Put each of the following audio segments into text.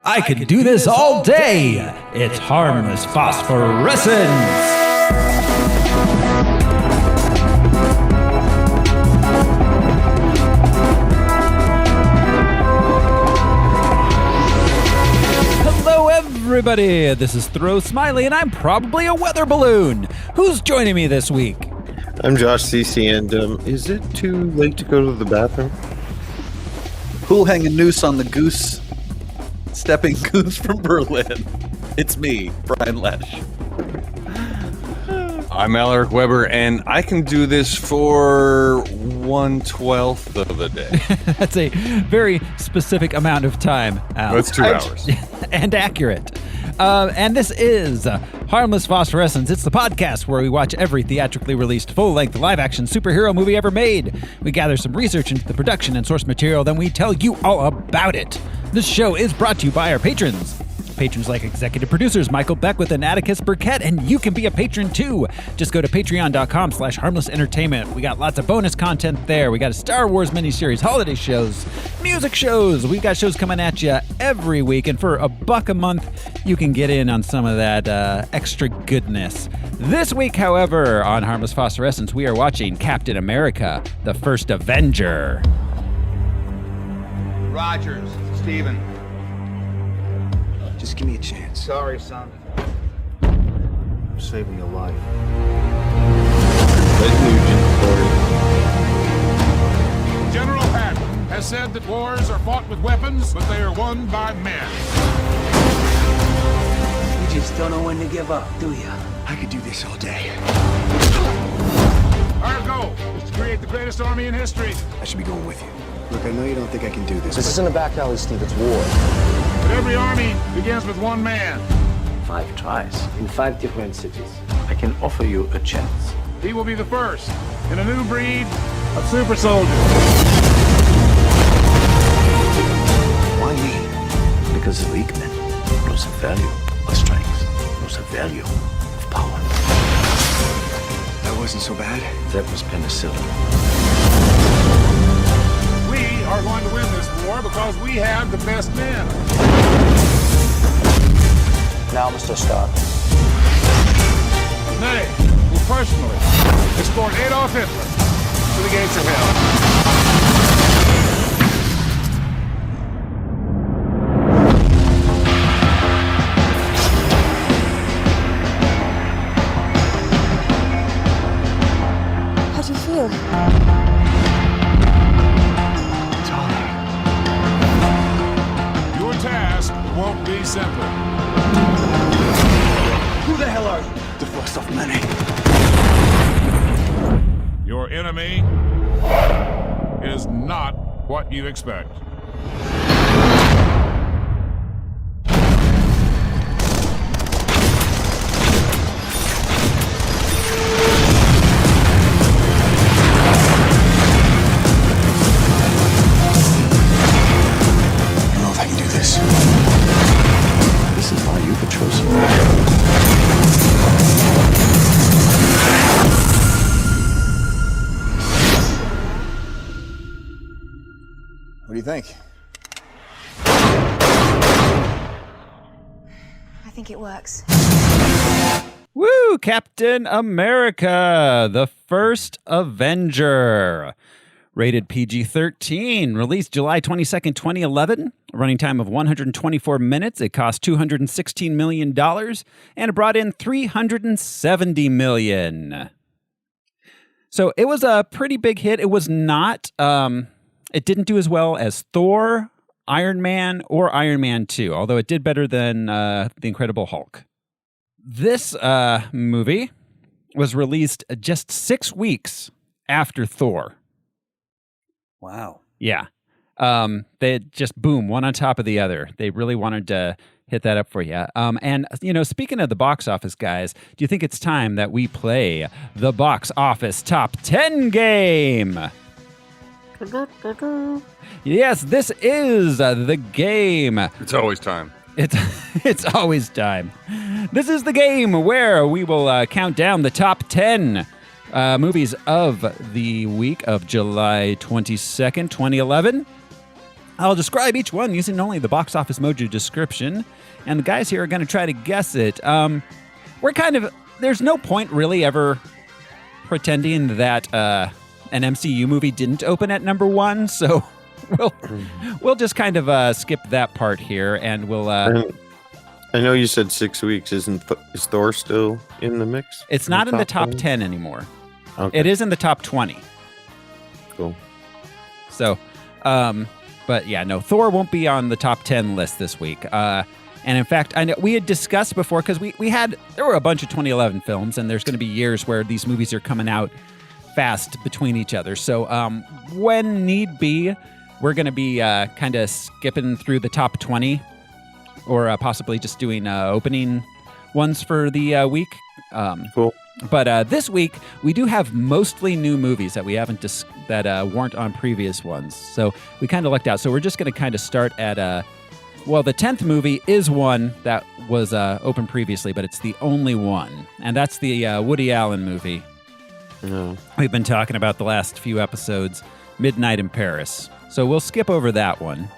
I could do this all day. It's Harmless Phosphorescence. Hello, everybody. This is Throw Smiley, and I'm probably a weather balloon. Who's joining me this week? I'm Josh CC, and is it too late to go to the bathroom? Who'll hang a noose on the goose? Stepping goose from Berlin. It's me, Brian Lesh. I'm Alaric Weber, and I can do this for 1/12 of the day. That's a very specific amount of time, Al. That's 2 hours. And accurate. And this is Harmless Phosphorescence. It's the podcast where we watch every theatrically released full-length live-action superhero movie ever made. We gather some research into the production and source material, then we tell you all about it. This show is brought to you by our patrons. Patrons like executive producers Michael Beckwith and Atticus Burkett, and you can be a patron too. Just go to patreon.com/harmlessentertainment. We got lots of bonus content there. We got a Star Wars miniseries, holiday shows, music shows. We've got shows coming at you every week, and for $1 a month, you can get in on some of that extra goodness. This week, however, on Harmless Phosphorescence, we are watching Captain America, the First Avenger. Rogers, Steven. Just give me a chance. Sorry, son. I'm saving your life. General Patton has said that wars are fought with weapons, but they are won by men. You just don't know when to give up, do you? I could do this all day. Our goal is to create the greatest army in history. I should be going with you. Look, I know you don't think I can do this. This isn't a back alley, Steve. It's war. But every army begins with one man. 5 tries in 5 different cities. I can offer you a chance. He will be the first in a new breed of super soldiers. Why me? Because the weak men knows the value of strength, knows the value of power. That wasn't so bad. That was penicillin. We are going to win this war because we have the best men. Now, Mr. Stark. Nay, will personally escort Adolf Hitler to the gates of hell. How do you feel? It's all right. Your task won't be simple. Who the hell are you? The first of many. Your enemy is not what you expect. I don't know if I can do this. This is why you were chosen. What do you think? I think it works. Woo! Captain America, the First Avenger. Rated PG-13. Released July 22nd, 2011. A running time of 124 minutes. It cost $216 million. And it brought in $370 million. So it was a pretty big hit. It was not... It didn't do as well as Thor, Iron Man, or Iron Man 2, although it did better than The Incredible Hulk. This movie was released just 6 weeks after Thor. Wow. Yeah. They just, boom, one on top of the other. They really wanted to hit that up for you. And, you know, speaking of the box office, guys, do you think it's time that we play the box office top 10 game? Yes, this is the game. It's always time. It's always time. This is the game where we will count down the top 10 movies of the week of July 22nd, 2011. I'll describe each one using only the Box Office Mojo description, and the guys here are going to try to guess it. There's no point really ever pretending that an MCU movie didn't open at number 1, so we'll just kind of skip that part here, and we'll... I know you said 6 weeks. Is Thor still in the mix? It's not in the top 10 anymore. Okay. It is in the top 20. Cool. So, but yeah, no, Thor won't be on the top 10 list this week. And in fact, I know we had discussed before, because there were a bunch of 2011 films, and there's going to be years where these movies are coming out fast between each other. So when need be, we're going to be kind of skipping through the top 20, or possibly just doing opening ones for the week. Cool. But this week, we do have mostly new movies that we haven't that weren't on previous ones. So we kind of lucked out. So we're just going to kind of start at, the 10th movie is one that was open previously, but it's the only one. And that's the Woody Allen movie. No. We've been talking about the last few episodes, Midnight in Paris. So we'll skip over that one.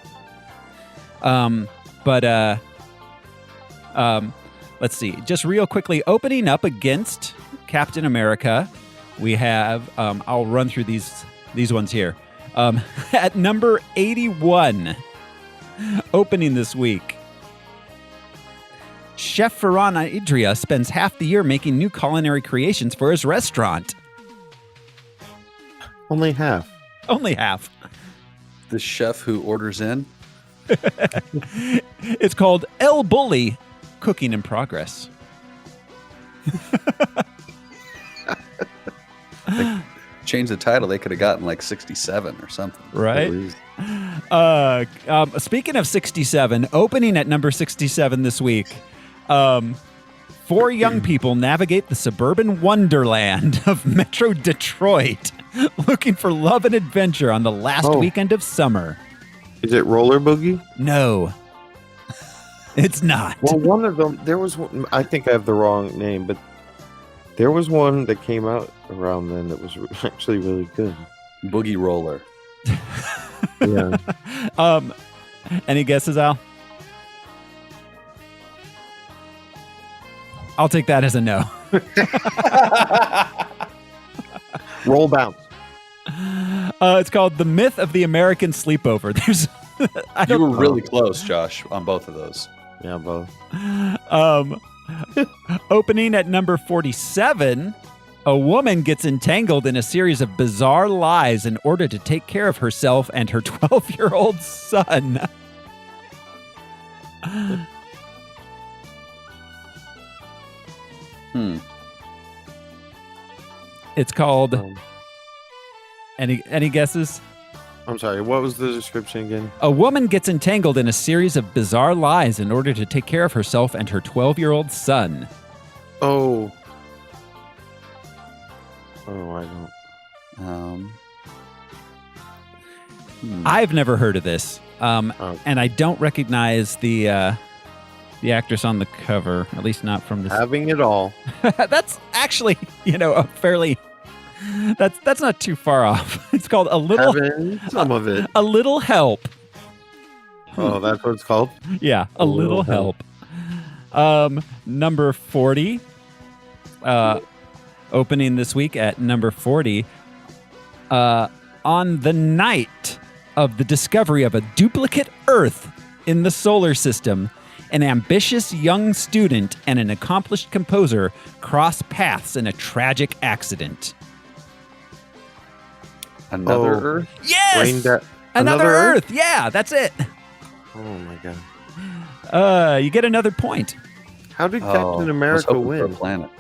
Let's see. Just real quickly, opening up against Captain America, we have, I'll run through these ones here. At number 81, opening this week, Chef Ferran Adria spends half the year making new culinary creations for his restaurant. Only half. Only half. The chef who orders in. It's called El Bulli, Cooking in Progress. Change the title, they could have gotten like 67 or something. Right? Speaking of 67, opening at number 67 this week, 4 young people navigate the suburban wonderland of Metro Detroit, looking for love and adventure on the last weekend of summer. Is it Roller Boogie? No. It's not. Well, one of them, there was one, I think I have the wrong name, but there was one that came out around then that was actually really good. Boogie Roller. Yeah. Any guesses, Al? I'll take that as a no. Roll Bounce. It's called The Myth of the American Sleepover. You were really close, Josh, on both of those. Yeah, both. Opening at number 47, a woman gets entangled in a series of bizarre lies in order to take care of herself and her 12-year-old son. It's called... Any guesses? I'm sorry, what was the description again? A woman gets entangled in a series of bizarre lies in order to take care of herself and her 12-year-old son. Oh, I don't. I've never heard of this, and I don't recognize the actress on the cover, at least not from this. Having it all. That's actually, a fairly... That's not too far off. It's called A Little... Having some of it. A Little Help. Oh, that's what it's called? Yeah, A Little Help. Number 40. Opening this week at number 40. On the night of the discovery of a duplicate Earth in the solar system, an ambitious young student and an accomplished composer cross paths in a tragic accident. Another Earth? Yes! Another Earth. Yeah, that's it. Oh, my God. You get another point. How did Captain America win? For a planet.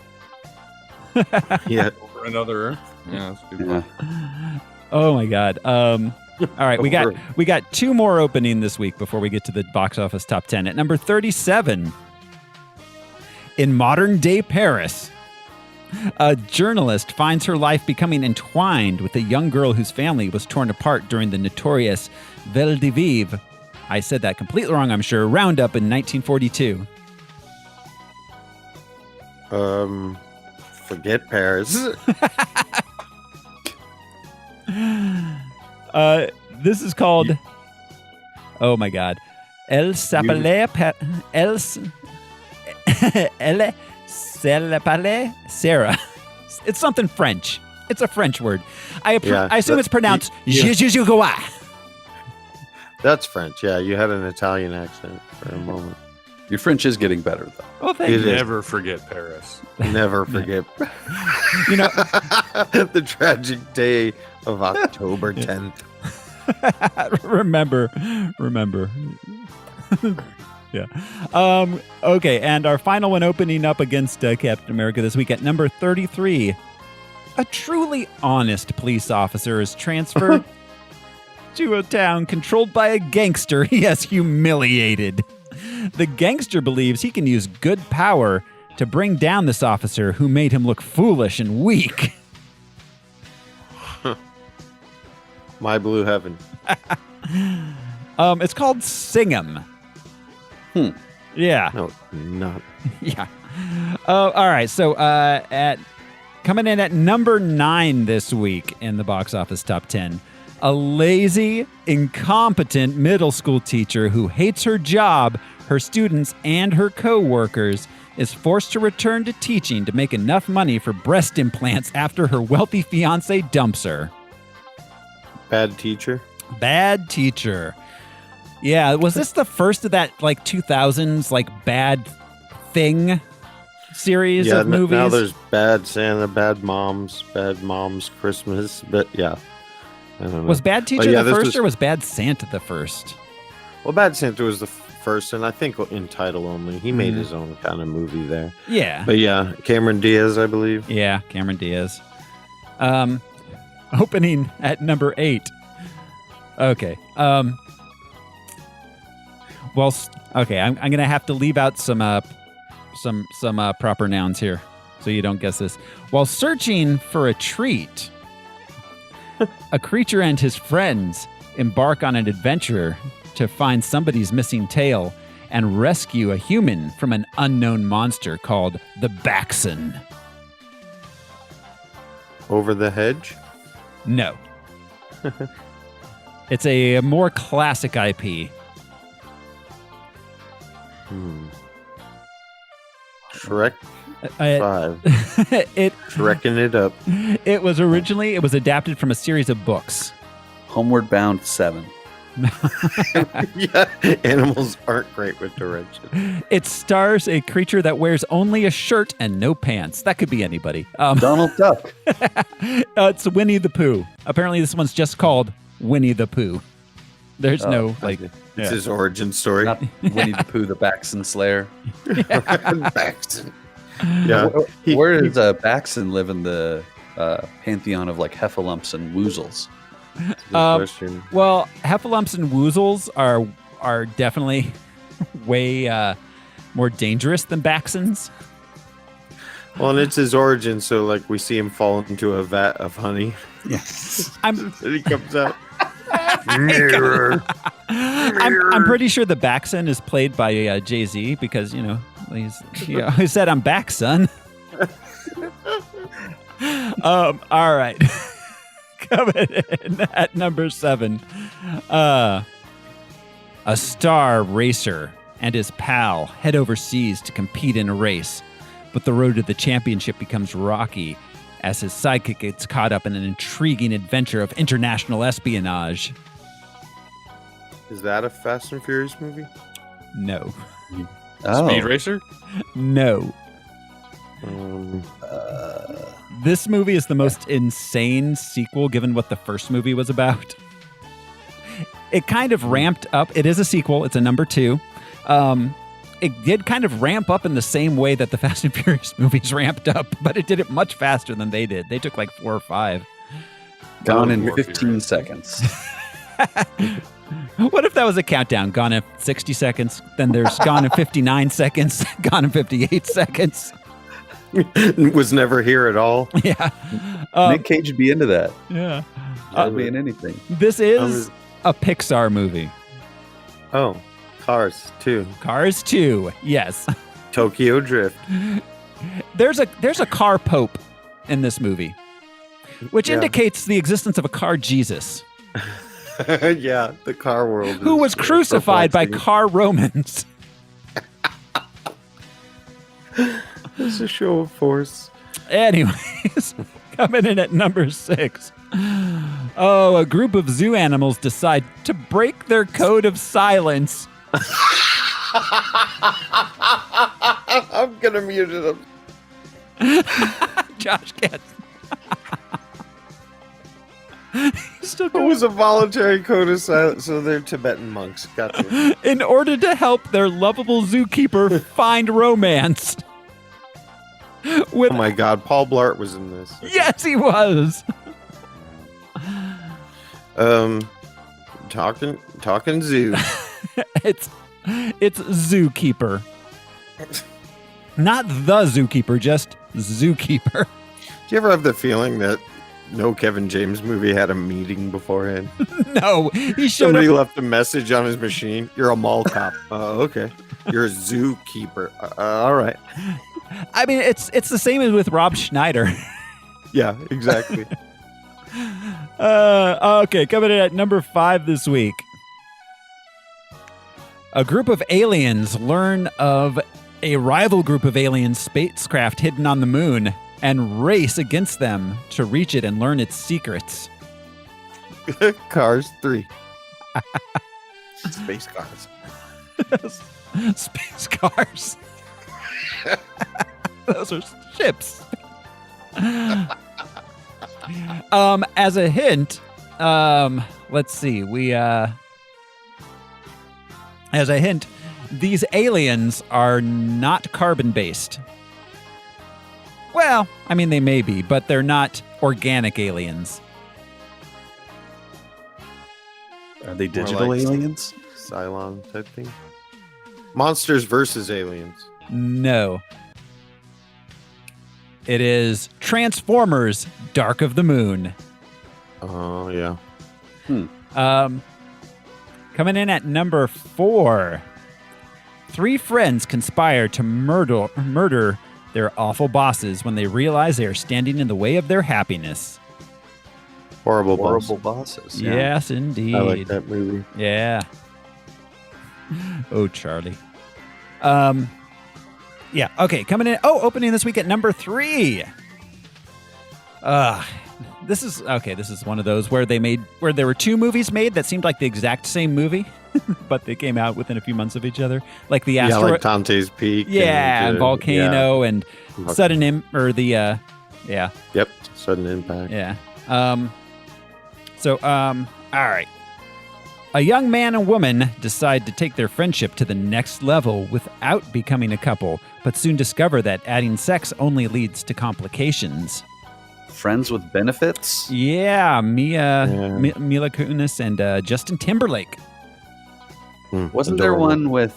Yeah. Over another Earth? Yeah, that's a good one. Oh, my God. All right, we got 2 more opening this week before we get to the box office top 10. At number 37, in modern-day Paris, a journalist finds her life becoming entwined with a young girl whose family was torn apart during the notorious Vel de Vive, I said that completely wrong, I'm sure, roundup in 1942. Forget Paris. This is called Oh my God. El Sapale Sarah. It's something French. It's a French word. I assume it's pronounced Jijujugawa. That's French. Yeah, you had an Italian accent for a moment. Your French is getting better, though. Oh, thank you. Never forget Paris. Never forget. You know, the tragic day of October 10th. remember. Yeah. Okay, and our final one opening up against Captain America this week at number 33. A truly honest police officer is transferred to a town controlled by a gangster he has humiliated. The gangster believes he can use good power to bring down this officer who made him look foolish and weak. My Blue Heaven. It's called Sing 'Em. Yeah. No, not. Yeah. All right. So coming in at number 9 this week in the box office top 10, a lazy, incompetent middle school teacher who hates her job, her students, and her co-workers is forced to return to teaching to make enough money for breast implants after her wealthy fiance dumps her. Bad Teacher. Bad Teacher. Yeah, was this the first of that like 2000s like Bad Thing series of movies? Now there's Bad Santa, Bad Moms Christmas, but yeah. I don't know. Was Bad Teacher the first or was Bad Santa the first? Well, Bad Santa was the first, and I think in title only. He made his own kind of movie there. Yeah. But yeah, Cameron Diaz, I believe. Yeah, Cameron Diaz. Opening at number 8. Okay. Well, okay, I'm going to have to leave out some proper nouns here so you don't guess this. While searching for a treat, a creature and his friends embark on an adventure to find somebody's missing tail and rescue a human from an unknown monster called the Baxon. Over the Hedge? No. It's a more classic IP. Shrek 5. Shrekking it up. It was adapted from a series of books. Homeward Bound 7. Yeah, animals aren't great with direction. It stars a creature that wears only a shirt and no pants. That could be anybody. Donald Duck. It's Winnie the Pooh. Apparently this one's just called Winnie the Pooh. There's no like... It's his origin story. Not Winnie the Pooh, the Baxon Slayer. Baxon. Yeah. Where does Baxon live in the pantheon of like heffalumps and woozles? Question. Well, heffalumps and woozles are definitely way more dangerous than Baxons. Well, and it's his origin, so like we see him fall into a vat of honey. Yes. And he comes out. Mirror. I'm pretty sure the Baxon is played by Jay-Z because, you know, he said, "I'm back, son." All right. Coming in at number 7. A star racer and his pal head overseas to compete in a race, but the road to the championship becomes rocky as his sidekick gets caught up in an intriguing adventure of international espionage. Is that a Fast and Furious movie? No. Speed Racer? No. This movie is the most insane sequel given what the first movie was about. It kind of ramped up. It is a sequel. It's a number 2. It did kind of ramp up in the same way that the Fast and Furious movies ramped up, but it did it much faster than they did. They took like 4 or 5. Gone in 15 seconds. What if that was a countdown? Gone in 60 seconds, then there's gone in 59 seconds, gone in 58 seconds. Was never here at all. Yeah. Nick Cage would be into that. Yeah. That'd be in anything. This is a Pixar movie. Oh, Cars 2. Cars 2, yes. Tokyo Drift. There's a car pope in this movie, which indicates the existence of a car Jesus. Yeah, the car world. Who was crucified by car Romans. It's a show of force. Anyways, coming in at number 6. Oh, a group of zoo animals decide to break their code of silence. I'm gonna mute it. Josh can't. Still It was a voluntary code of silence, so they're Tibetan monks. Gotcha. In order to help their lovable zookeeper find romance. Oh my God, Paul Blart was in this. Yes, he was. Talking zoo. It's zookeeper. Not the zookeeper, just zookeeper. Do you ever have the feeling that no Kevin James movie had a meeting beforehand? No, he showed Somebody up. left a message on his machine. You're a mall cop. Okay. You're a zookeeper. All right. I mean, it's the same as with Rob Schneider. Yeah, exactly. Okay, coming in at number 5 this week. A group of aliens learn of a rival group of alien spacecraft hidden on the moon and race against them to reach it and learn its secrets. Cars 3. Space cars. Space cars. Those are ships. As a hint, let's see. As a hint, these aliens are not carbon-based. Well, I mean, they may be, but they're not organic aliens. Are they More digital like aliens? Cylon type thing. Monsters versus aliens. No. It is Transformers: Dark of the Moon. Oh, yeah. Coming in at number 4. 3 friends conspire to murder their awful bosses when they realize they are standing in the way of their happiness. Horrible bosses. Yeah. Yes, indeed. I like that movie. Yeah. Oh, Charlie. Yeah. Okay. Coming in. Oh, opening this week at number 3. This is one of those where there were 2 movies made that seemed like the exact same movie, but they came out within a few months of each other. Like the asteroid. Yeah, like Dante's Peak. And Volcano and Sudden yeah. Yep. Sudden Impact. Yeah. All right. A young man and woman decide to take their friendship to the next level without becoming a couple, but soon discover that adding sex only leads to complications. Friends with benefits? Yeah, Mila Kunis and Justin Timberlake. Wasn't there one with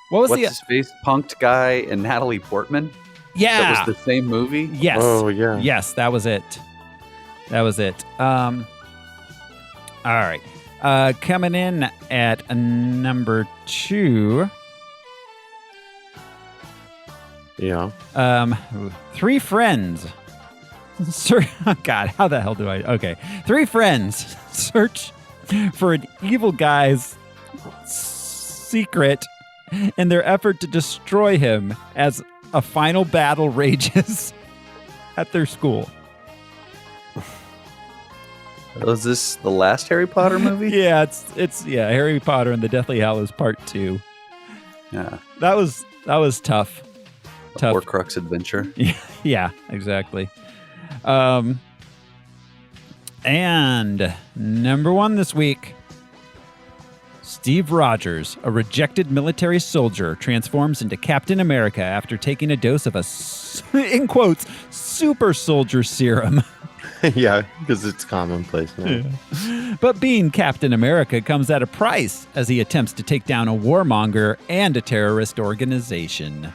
What was what's his face? Punked guy and Natalie Portman? Yeah. That was the same movie? Yes. Oh, yeah. Yes, that was it. All right. Coming in at number 2. Yeah. 3 friends. Oh God, how the hell do I? Okay. 3 friends search for an evil guy's secret in their effort to destroy him as a final battle rages at their school. Was this the last Harry Potter movie? Yeah, it's Harry Potter and the Deathly Hallows Part 2. Yeah. That was tough. The Horcrux adventure. Yeah, exactly. And number 1 this week. Steve Rogers, a rejected military soldier, transforms into Captain America after taking a dose of in quotes, super soldier serum. Yeah, because it's commonplace now. Yeah. But being Captain America comes at a price as he attempts to take down a warmonger and a terrorist organization.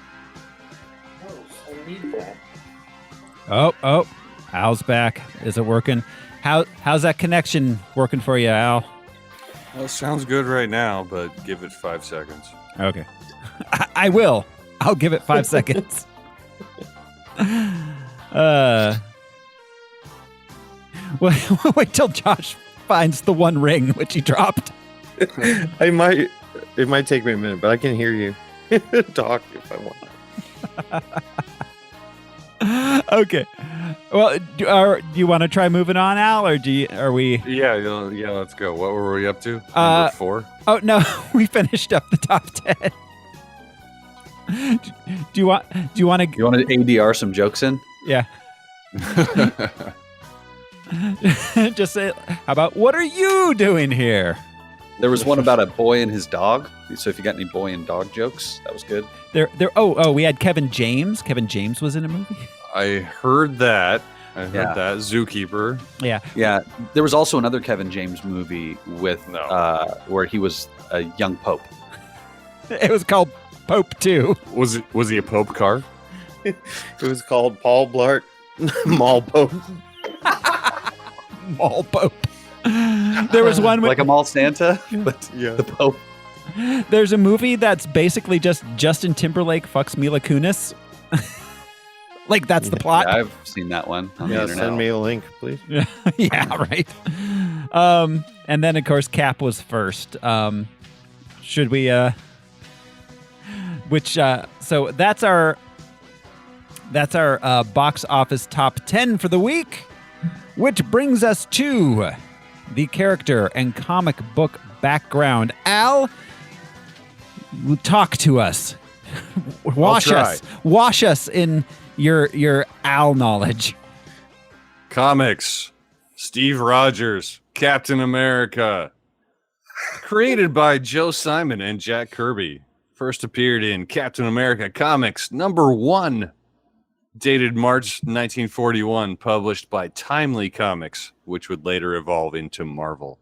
Oh, Al's back. Is it working? How's that connection working for you, Al? Well, sounds good right now, but give it 5 seconds. Okay. I will. I'll give it 5 seconds. Well, wait till Josh finds the one ring which he dropped. It might take me a minute, but I can hear you talk if I want. Okay. Well, do you want to try moving on, Al, or are we? Yeah, let's go. What were we up to? Number 4? Oh no, we finished up the top 10. Do you want to? You want to ADR some jokes in? Yeah. Just say, how about, what are you doing here? There was one about a boy and his dog. So if you got any boy and dog jokes, that was good. We had Kevin James. Kevin James was in a movie. I heard that. That. Zookeeper. Yeah. Yeah. There was also another Kevin James movie with where he was a young pope. It was called Pope 2. Was he a Pope car? It was called Paul Blart Mall Pope. Mall Pope. There was one with, like a mall Santa, but the Pope. There's a movie that's basically just Justin Timberlake fucks Mila Kunis. Like that's the plot. Yeah, I've seen that one on the internet. Send me a link, please. Yeah, right. And then of course Cap was first. Should we so that's our box office top 10 for the week, which brings us to the character and comic book background. Al, talk to us. Wash us in your Al knowledge. Comics. Steve Rogers, Captain America. Created by Joe Simon and Jack Kirby. First appeared in Captain America Comics #1. Dated March 1941, published by Timely Comics, which would later evolve into Marvel.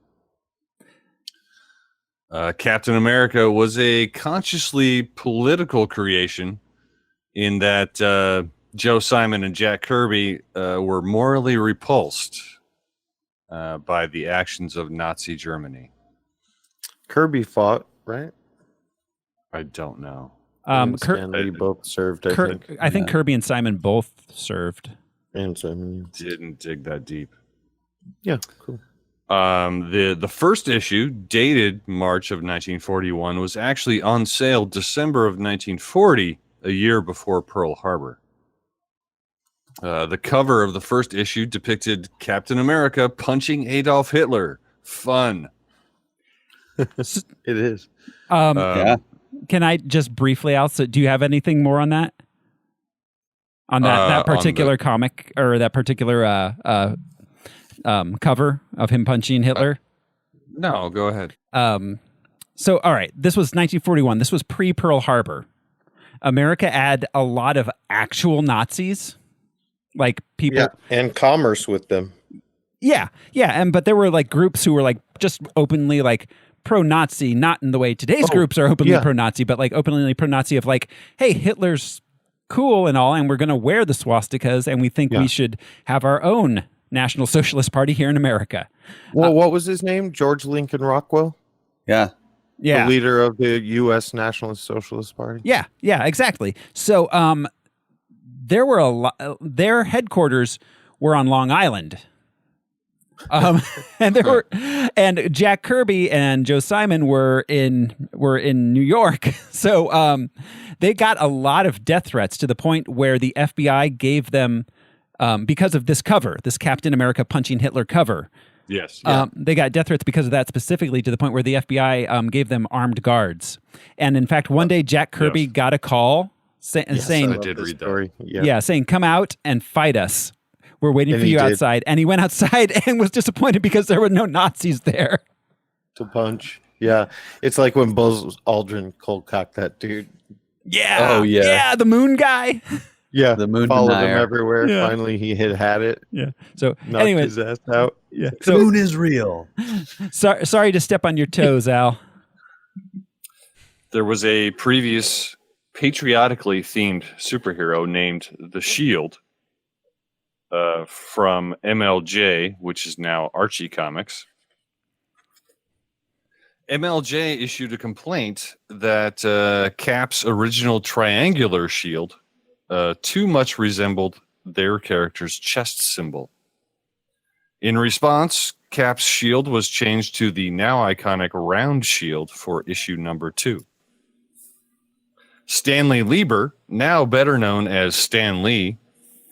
Captain America was a consciously political creation in that Joe Simon and Jack Kirby were morally repulsed by the actions of Nazi Germany. Kirby fought, right? I don't know. Stanley both served, I think Kirby and Simon both served. And Simon didn't dig that deep. Yeah, cool. The first issue, dated March of 1941, was actually on sale December of 1940, a year before Pearl Harbor. The cover of the first issue depicted Captain America punching Adolf Hitler. Fun. It is. Yeah. Can I just briefly also, do you have anything more on that? On that particular comic or that particular cover of him punching Hitler? No, go ahead. So, all right, this was 1941. This was pre-Pearl Harbor. America had a lot of actual Nazis, like people, and commerce with them. Yeah, but there were like groups who were like just openly like pro-Nazi, not in the way today's groups are openly pro-Nazi, but like openly pro-Nazi of like, hey, Hitler's cool and all, and we're going to wear the swastikas, and we think we should have our own National Socialist Party here in America. Well, what was his name? George Lincoln Rockwell? Yeah. The leader of the U.S. Nationalist Socialist Party? Yeah, exactly. So there were their headquarters were on Long Island. And Jack Kirby and Joe Simon were in New York. So they got a lot of death threats to the point where the FBI gave them, because of this cover, this Captain America punching Hitler cover. Yes. They got death threats because of that, specifically to the point where the FBI gave them armed guards. And in fact, one day Jack Kirby got a call saying, I did read that. saying, come out and fight us. We're waiting for you outside. And he went outside and was disappointed because there were no Nazis there to punch. Yeah. It's like when Buzz Aldrin cold cocked that dude. Yeah. Oh, yeah. Yeah, the moon guy. Yeah. The moon followed denier. him everywhere. Yeah. Finally, he had it. Yeah. So Knocked anyway, his ass out. Yeah. The moon is real. Sorry to step on your toes, Al. There was a previous patriotically themed superhero named The Shield from MLJ, which is now Archie Comics. MLJ issued a complaint that Cap's original triangular shield too much resembled their character's chest symbol. In response, Cap's shield was changed to the now iconic round shield for issue number 2. Stanley Lieber, now better known as Stan Lee,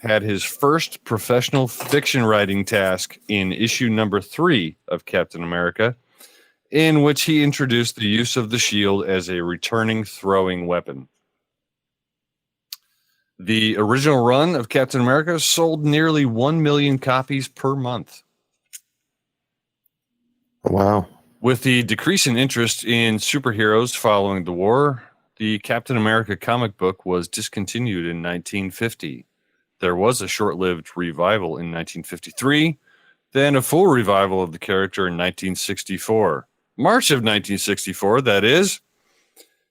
had his first professional fiction writing task in issue number 3 of Captain America, in which he introduced the use of the shield as a returning throwing weapon. The original run of Captain America sold nearly 1 million copies per month. Wow. With the decrease in interest in superheroes following the war, the Captain America comic book was discontinued in 1950. There was a short-lived revival in 1953, then a full revival of the character in 1964. March of 1964, that is,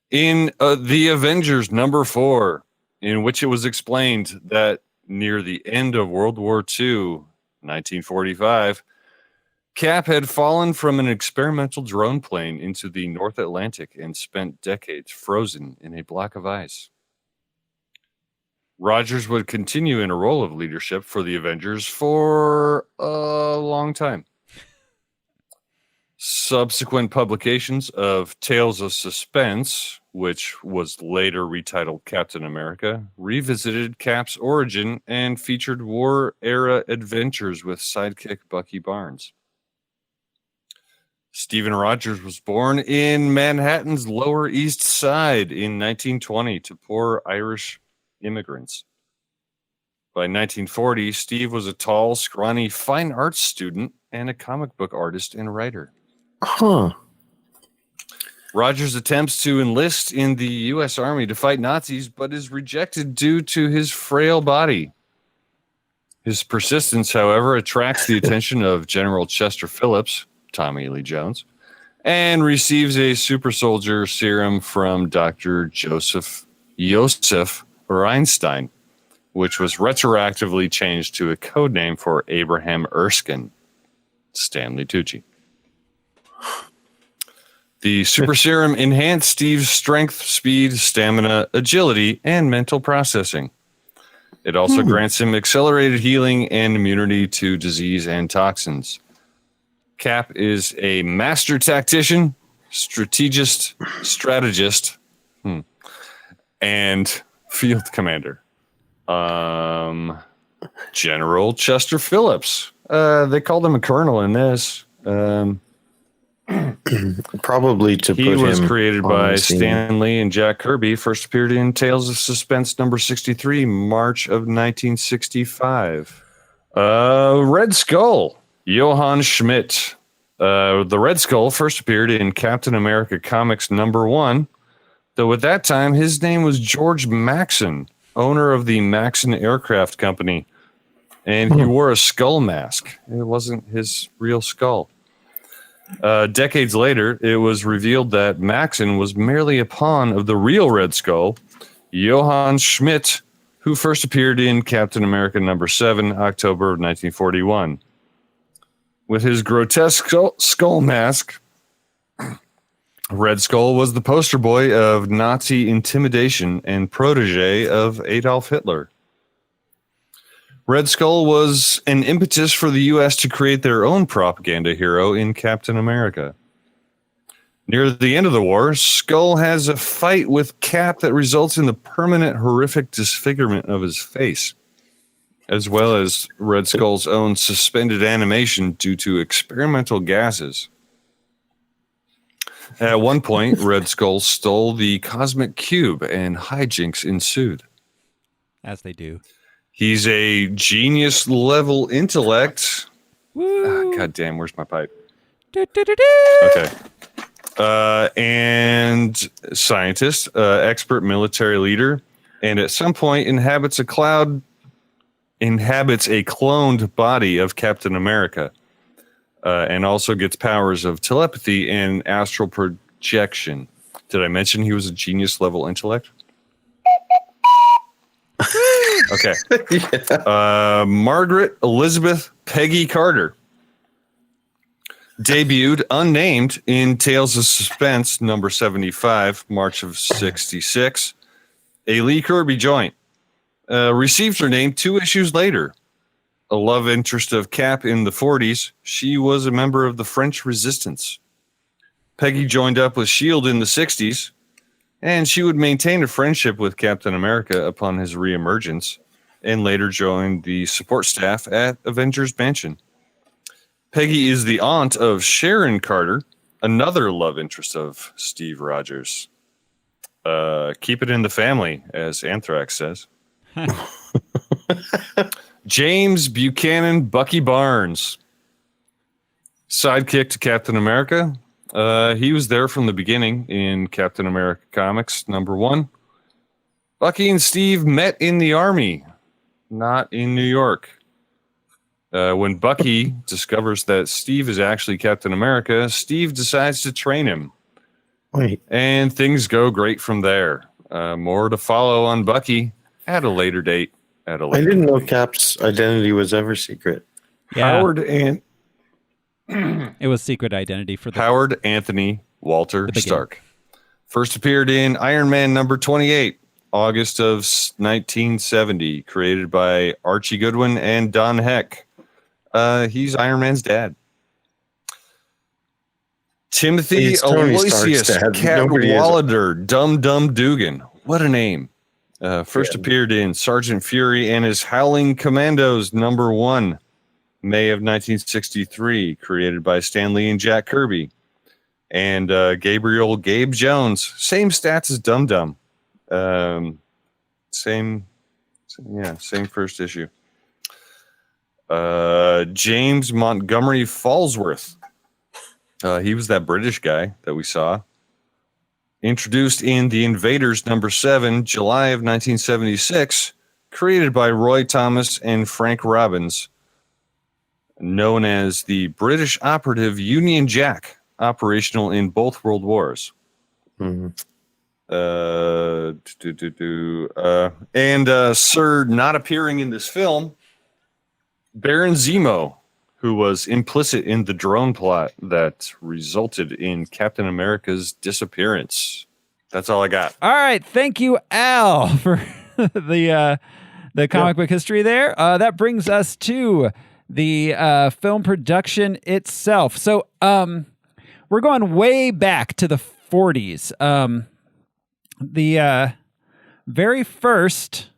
in The Avengers number 4, in which it was explained that near the end of World War II, 1945, Cap had fallen from an experimental drone plane into the North Atlantic and spent decades frozen in a block of ice. Rogers would continue in a role of leadership for the Avengers for a long time. Subsequent publications of Tales of Suspense, which was later retitled Captain America, revisited Cap's origin and featured war-era adventures with sidekick Bucky Barnes. Stephen Rogers was born in Manhattan's Lower East Side in 1920 to poor Irish immigrants. By 1940, Steve was a tall, scrawny fine arts student and a comic book artist and writer. Huh. Rogers attempts to enlist in the U.S. Army to fight Nazis, but is rejected due to his frail body. His persistence, however, attracts the attention of General Chester Phillips, Tommy Lee Jones, and receives a super soldier serum from Dr. Joseph Reinstein, which was retroactively changed to a code name for Abraham Erskine, Stanley Tucci. The super serum enhanced Steve's strength, speed, stamina, agility, and mental processing. It also grants him accelerated healing and immunity to disease and toxins. Cap is a master tactician, strategist, and field commander. General Chester Phillips. They called him a colonel in this. Probably to put him. He was created on by the scene. Stan Lee and Jack Kirby. First appeared in Tales of Suspense number 63, March of 1965. Red Skull. Johann Schmidt. The Red Skull first appeared in Captain America Comics number 1, though at that time his name was George Maxon, owner of the Maxon Aircraft Company, and he wore a skull mask. It wasn't his real skull. Decades later, it was revealed that Maxon was merely a pawn of the real Red Skull, Johann Schmidt, who first appeared in Captain America number 7, October of 1941. With his grotesque skull mask, Red Skull was the poster boy of Nazi intimidation and protege of Adolf Hitler. Red Skull was an impetus for the U.S. to create their own propaganda hero in Captain America. Near the end of the war, Skull has a fight with Cap that results in the permanent horrific disfigurement of his face, as well as Red Skull's own suspended animation due to experimental gases. At one point, Red Skull stole the Cosmic Cube and hijinks ensued. As they do. He's a genius-level intellect. God damn, where's my pipe? Okay. And scientist, expert military leader, and at some point inhabits a cloned body of Captain America, and also gets powers of telepathy and astral projection. Did I mention he was a genius-level intellect? Okay. Margaret Elizabeth Peggy Carter debuted unnamed in Tales of Suspense number 75, March of 66, a Lee Kirby joint. Received her name 2 issues later. a love interest of Cap in the 40s, she was a member of the French Resistance. Peggy joined up with S.H.I.E.L.D. in the 60s, and she would maintain a friendship with Captain America upon his reemergence, and later joined the support staff at Avengers Mansion. Peggy is the aunt of Sharon Carter, another love interest of Steve Rogers. Keep it in the family, as Anthrax says. James Buchanan Bucky Barnes, sidekick to Captain America. He was there from the beginning in Captain America Comics #1. Bucky and Steve met in the Army, not in New York. When Bucky discovers that Steve is actually Captain America, Steve decides to train him. Wait. And things go great from there. More to follow on Bucky at a later date. I didn't know Cap's identity was ever secret. Yeah. It was secret identity for the Howard Anthony Walter Stark. First appeared in Iron Man #28, August of 1970, created by Archie Goodwin and Don Heck. He's Iron Man's dad. Timothy Aloysius Cadwallader Dum Dum Dugan. What a name. First appeared in Sergeant Fury and his Howling Commandos #1, May of 1963, created by Stan Lee and Jack Kirby. And Gabriel Gabe Jones, same stats as Dum Dum. Same first issue. James Montgomery Falsworth. He was that British guy that we saw. Introduced in The Invaders #7, July of 1976, created by Roy Thomas and Frank Robbins, known as the British operative Union Jack, operational in both World Wars. Mm-hmm. Sir, not appearing in this film, Baron Zemo, who was implicit in the drone plot that resulted in Captain America's disappearance. That's all I got. All right. Thank you, Al, for the comic book history there. That brings us to the film production itself. So we're going way back to the 40s. The very first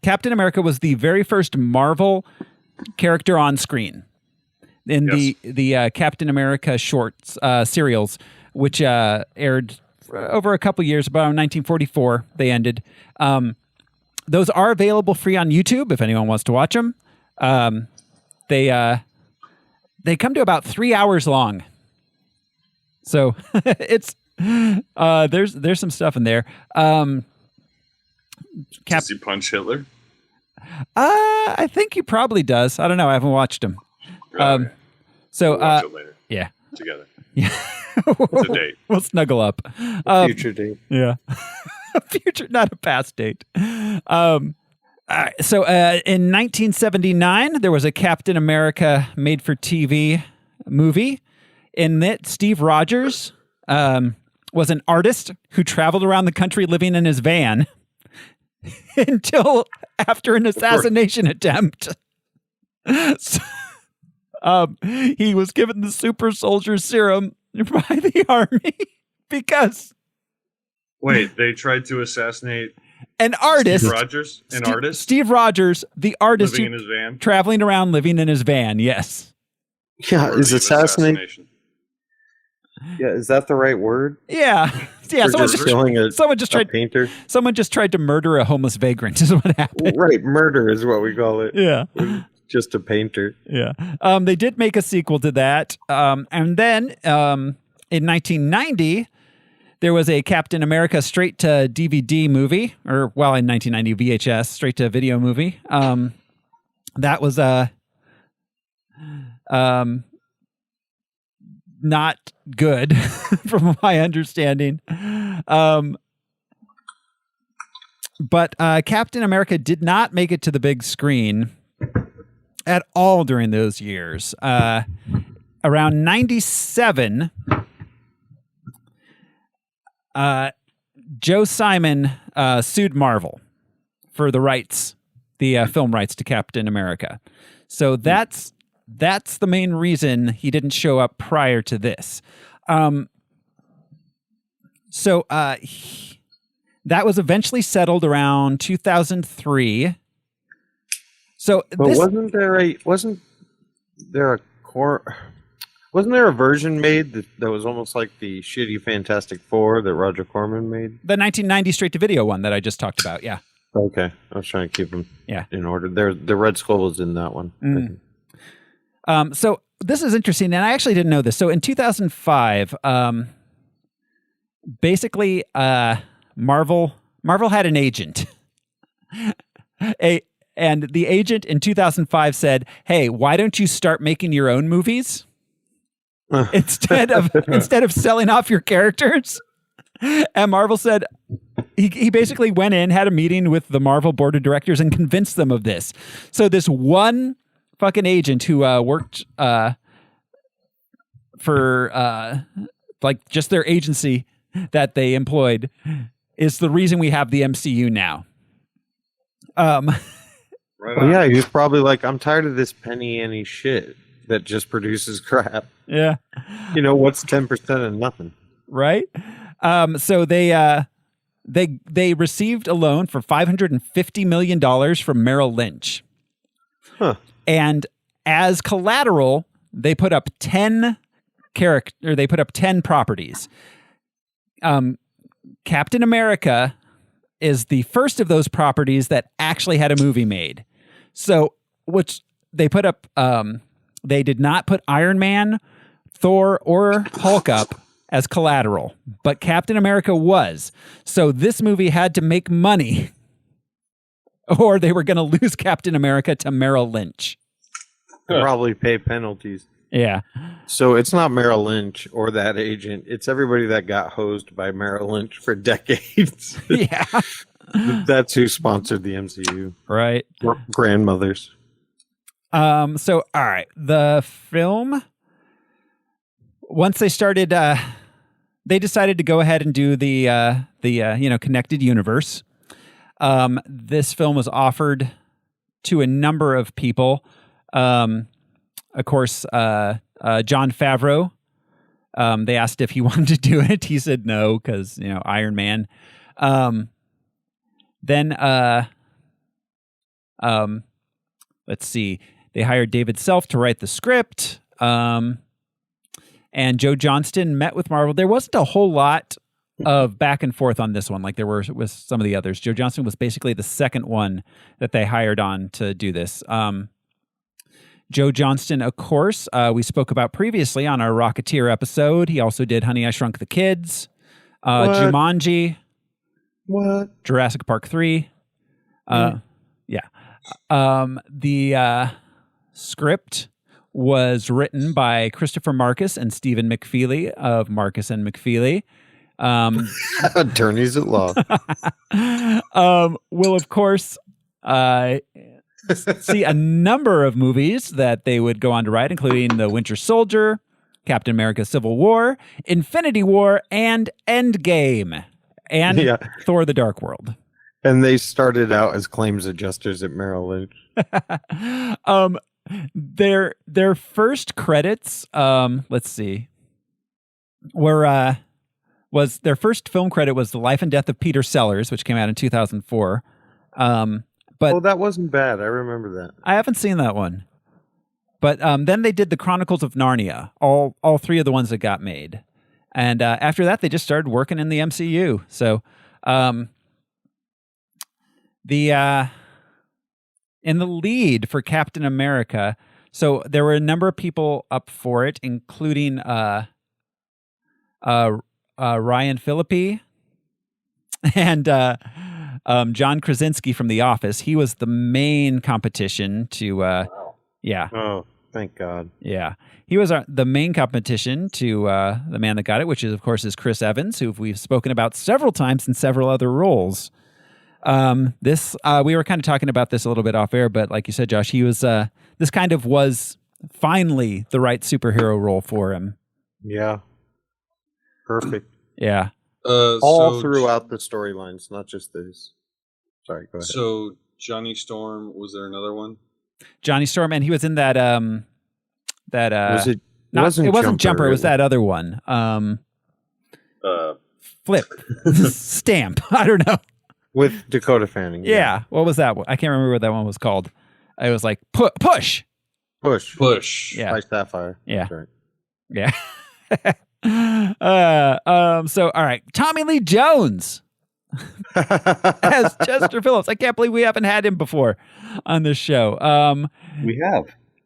Captain America was the very first Marvel character on screen in the Captain America shorts serials, which aired over a couple years, about 1944. They ended. Those are available free on YouTube if anyone wants to watch them. They come to about 3 hours long, so it's there's some stuff in there. Does he punch Hitler? I think he probably does. I don't know. I haven't watched him. So we'll watch it later. Yeah, together. Yeah, it's a date. We'll snuggle up. Future date. Yeah, a future, not a past date. So in 1979, there was a Captain America made-for-TV movie. In it, Steve Rogers was an artist who traveled around the country living in his van until after an assassination attempt. So, he was given the super soldier serum by the army because... Wait, they tried to assassinate an artist. Steve Rogers? Artist? Steve Rogers, the artist living in his van? Traveling around living in his van, yes. Yeah, is assassination? Yeah, is that the right word? Yeah. Yeah, someone just tried painter. Someone just tried to murder a homeless vagrant is what happened. Right, murder is what we call it. Yeah. Just a painter. Yeah. They did make a sequel to that. And then in 1990, there was a Captain America straight to DVD movie, or well, in 1990 VHS, straight to video movie. That was not good from my understanding. But Captain America did not make it to the big screen at all during those years. Around 97, Joe Simon sued Marvel for the rights the film rights to Captain America. So that's the main reason he didn't show up prior to this. That was eventually settled around 2003. So, but wasn't there a version made that was almost like the shitty Fantastic Four that Roger Corman made? The 1990 straight-to-video one that I just talked about, yeah. Okay, I was trying to keep them in order. The Red Skull was in that one. So this is interesting, and I actually didn't know this. So in 2005, basically, Marvel had an agent, and the agent in 2005 said, "Hey, why don't you start making your own movies instead of selling off your characters?" And Marvel said, he basically went in, had a meeting with the Marvel board of directors, and convinced them of this. So this one fucking agent who worked for like just their agency that they employed is the reason we have the MCU now. Yeah, he was probably like, I'm tired of this penny ante shit that just produces crap. Yeah. What's 10% of nothing? Right? So they received a loan for $550 million from Merrill Lynch. Huh. And as collateral, they put up 10 properties. Captain America is the first of those properties that actually had a movie made. So, which they put up, they did not put Iron Man, Thor, or Hulk up as collateral, but Captain America was. So this movie had to make money or they were going to lose Captain America to Merrill Lynch. Probably pay penalties. Yeah. So it's not Merrill Lynch or that agent. It's everybody that got hosed by Merrill Lynch for decades. Yeah. That's who sponsored the MCU. Right. Grandmothers. So, all right. The film, once they started, they decided to go ahead and do the connected universe. This film was offered to a number of people. Of course, Jon Favreau, they asked if he wanted to do it. He said no, because, Iron Man. Then, let's see. They hired David Self to write the script. And Joe Johnston met with Marvel. There wasn't a whole lot of back and forth on this one, like there were with some of the others. Joe Johnston was basically the second one that they hired on to do this. Joe Johnston, of course, we spoke about previously on our Rocketeer episode. He also did Honey, I Shrunk the Kids, Jumanji, Jurassic Park 3. Yeah. The script was written by Christopher Marcus and Stephen McFeely of Marcus and McFeely. Attorneys at law. Will, of course, see a number of movies that they would go on to write, including The Winter Soldier, Captain America Civil War, Infinity War, and Endgame, and Thor the Dark World. And they started out as claims adjusters at Merrill Lynch. Their first credits, let's see, was their first film credit was The Life and Death of Peter Sellers, which came out in 2004. But that wasn't bad. I remember that. I haven't seen that one. But then they did The Chronicles of Narnia, all three of the ones that got made. And after that, they just started working in the MCU. So in the lead for Captain America, so there were a number of people up for it, including Ryan Phillippe and John Krasinski from The Office. He was the main competition to, yeah. Oh, thank God. Yeah. He was the main competition to the man that got it, which is, of course, is Chris Evans, who we've spoken about several times in several other roles. We were kind of talking about this a little bit off air, but like you said, Josh, he was, this kind of was finally the right superhero role for him. Yeah. Perfect. Yeah. All throughout the storylines, not just this. Sorry, go ahead. So Johnny Storm. Was there another one? Johnny Storm, and he was in that Was it? it wasn't Jumper. It was that other one. Flip, Stamp. I don't know. With Dakota Fanning. Yeah. What was that one? I can't remember what that one was called. It was like Push. Push. Yeah. By Sapphire. Yeah. That's right. Yeah. So all right, Tommy Lee Jones as Chester Phillips. I can't believe we haven't had him before on this show. We have.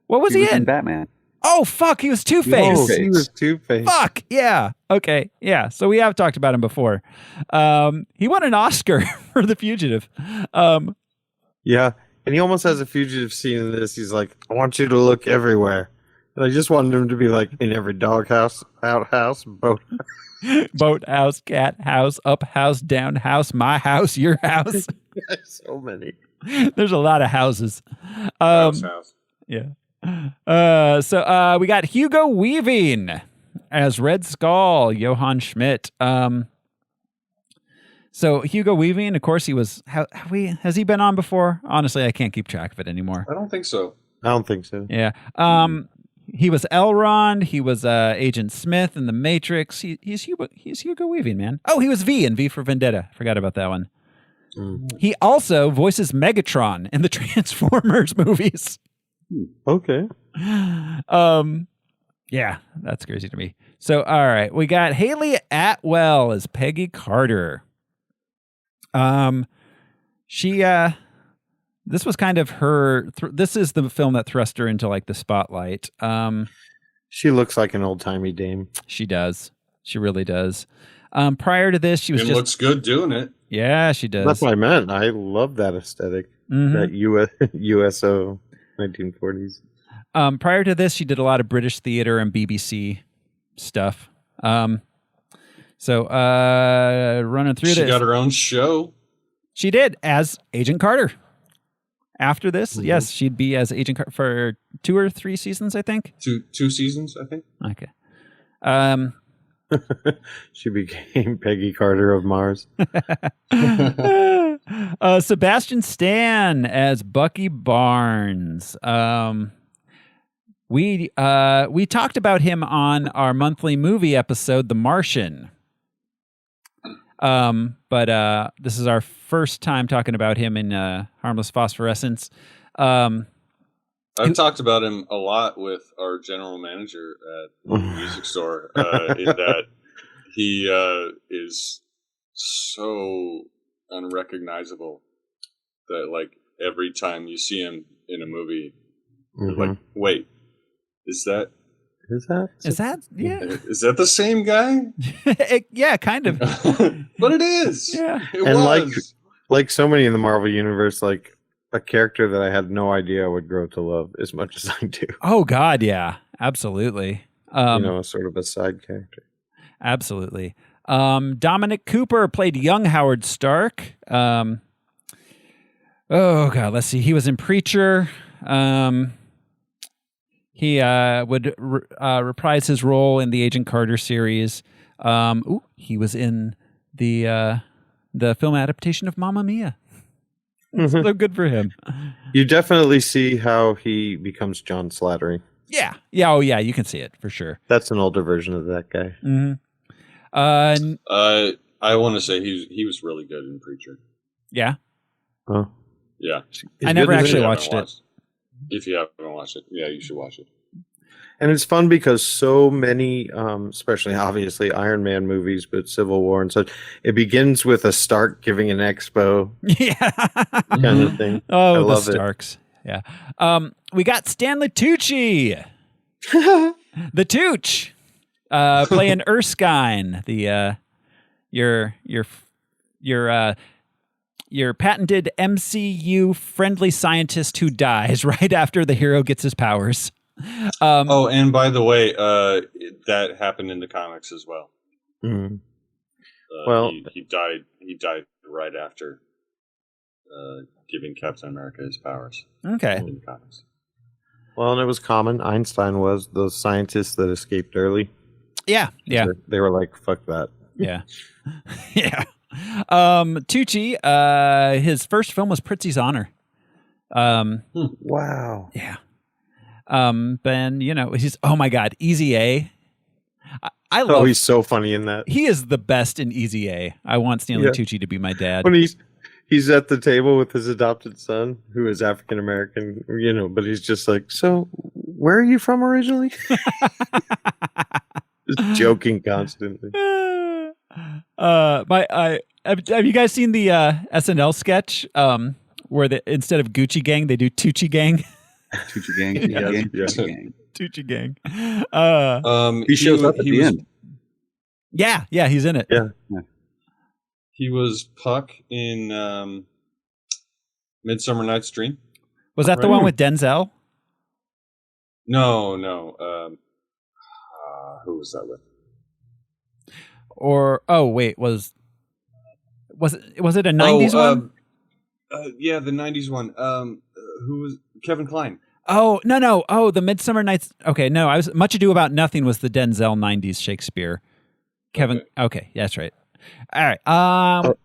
What was he in? Batman. Oh fuck, he was Two-Face. Oh, he was Two-Face. Fuck yeah. Okay, yeah. So we have talked about him before. He won an Oscar for The Fugitive. Yeah, and he almost has a fugitive scene in this. He's like, "I want you to look everywhere." And I just wanted him to be like in every doghouse, outhouse, boat. Boathouse, cat house, up house, down house, my house, your house. So many. There's a lot of houses. House. Yeah. So we got Hugo Weaving as Red Skull, Johann Schmidt. So Hugo Weaving, of course, he was. Has he been on before? Honestly, I can't keep track of it anymore. I don't think so. I don't think so. Yeah. He was Elrond. He was Agent Smith in The Matrix. He's Hugo Weaving, man. Oh, he was V in V for Vendetta. Forgot about that one. He also voices Megatron in the Transformers movies. Okay. Yeah, that's crazy to me. So, all right, we got Haley Atwell as Peggy Carter. She this was kind of her. This is the film that thrust her into like the spotlight. She looks like an old timey dame. She does. She really does. Prior to this, she was just looks good doing it. Yeah, she does. That's what I meant. I love that aesthetic. That USO 1940s. Prior to this, she did a lot of British theater and BBC stuff. Running through this. She got her own show. She did, as Agent Carter. After this, yes, she'd be as Agent Carter for 2 or 3 seasons, I think. Two seasons, I think. Okay. She became Peggy Carter of Mars. Sebastian Stan as Bucky Barnes. We talked about him on our monthly movie episode, The Martian. But this is our first time talking about him in Harmless Phosphorescence. I've talked about him a lot with our general manager at the music store, in that he is so unrecognizable that like every time you see him in a movie, you're like, wait, is that yeah? Is that the same guy? Yeah, kind of. But it is. Yeah. It And was. like so many in the Marvel universe, like a character that I had no idea I would grow to love as much as I do. Oh God, yeah, absolutely. Sort of a side character. Absolutely. Dominic Cooper played young Howard Stark. Oh God, let's see. He was in Preacher. He would reprise his role in the Agent Carter series. He was in the film adaptation of Mamma Mia. So good for him. You definitely see how he becomes John Slattery. Yeah. Yeah. Oh, yeah. You can see it for sure. That's an older version of that guy. Mm-hmm. I want to say he was really good in Preacher. Yeah. Oh. Yeah. I never actually watched it. If you haven't watched it, yeah, you should watch it. And it's fun because so many, especially obviously Iron Man movies, but Civil War and such, it begins with a Stark giving an expo. Yeah. Kind of thing. Oh, I the love Starks. Yeah. We got Stanley Tucci. The Tooch. Playing Erskine, the your patented MCU friendly scientist who dies right after the hero gets his powers. And by the way, that happened in the comics as well. Mm-hmm. He died right after giving Captain America his powers. Okay. In the comics. Well, and it was common. Einstein was those scientists that escaped early. Yeah. Yeah. They were like, fuck that. Yeah. Yeah. Tucci, his first film was Prizzi's Honor. Wow. Yeah. Ben, he's, oh my God, Easy A. I love. Oh, he's so funny in that. He is the best in Easy A. I want Stanley Tucci to be my dad. When he's at the table with his adopted son, who is African American, but he's just like, so where are you from originally? Just joking constantly. Have you guys seen the SNL sketch where instead of Gucci Gang they do Tucci Gang? Tucci Gang, Tucci Gang. Tucci Gang. He shows up at the end. Yeah, he's in it. Yeah. He was Puck in Midsummer Night's Dream. Was that the one with Denzel? No. Who was that with? Or was it a 90s one? Yeah, the 90s one. Who was Kevin Kline? Oh, no. Oh, the Midsummer Night's. Okay, no, I was Much Ado About Nothing was the Denzel 90s Shakespeare. Kevin. Okay, that's right. All right.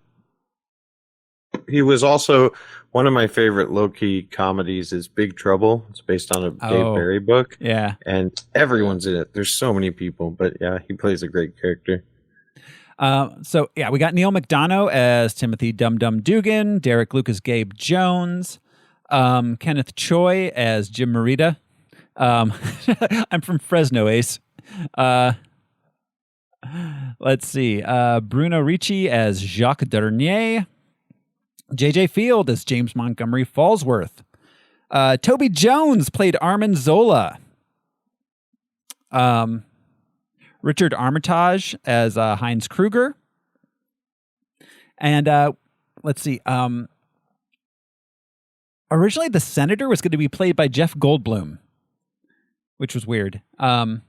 He was also one of my favorite low-key comedies is Big Trouble. It's based on a Dave Barry book. Yeah. And everyone's in it. There's so many people, but yeah, he plays a great character. We got Neil McDonough as Timothy Dum Dum Dugan, Derek Lucas Gabe Jones, Kenneth Choi as Jim Morita. I'm from Fresno, Ace. Let's see. Bruno Ricci as Jacques Dernier. J.J. Field as James Montgomery Fallsworth. Toby Jones played Armin Zola. Richard Armitage as Heinz Kruger. And let's see. Originally, the Senator was going to be played by Jeff Goldblum, which was weird. Let's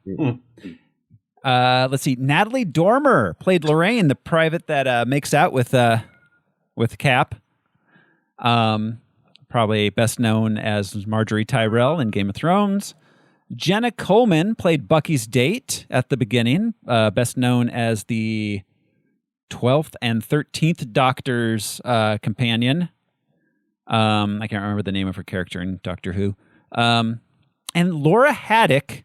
see. Natalie Dormer played Lorraine, the private that makes out with Cap. Probably best known as Marjorie Tyrell in Game of Thrones. Jenna Coleman played Bucky's date at the beginning, best known as the 12th and 13th Doctor's companion. I can't remember the name of her character in Doctor Who. And Laura Haddock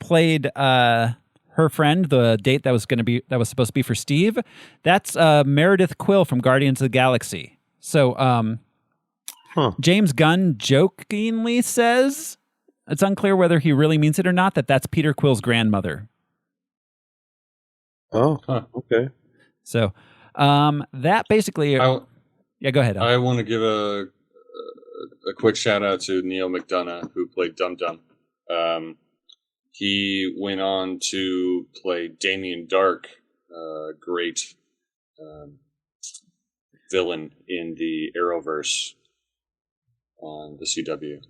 played her friend, the date that was supposed to be for Steve. That's Meredith Quill from Guardians of the Galaxy. So James Gunn jokingly says, it's unclear whether he really means it or not, that's Peter Quill's grandmother. Oh, okay. So that basically... Yeah, go ahead. I want to give a quick shout out to Neil McDonough, who played Dum Dum. He went on to play Damien Dark, great villain in the Arrowverse on the CW.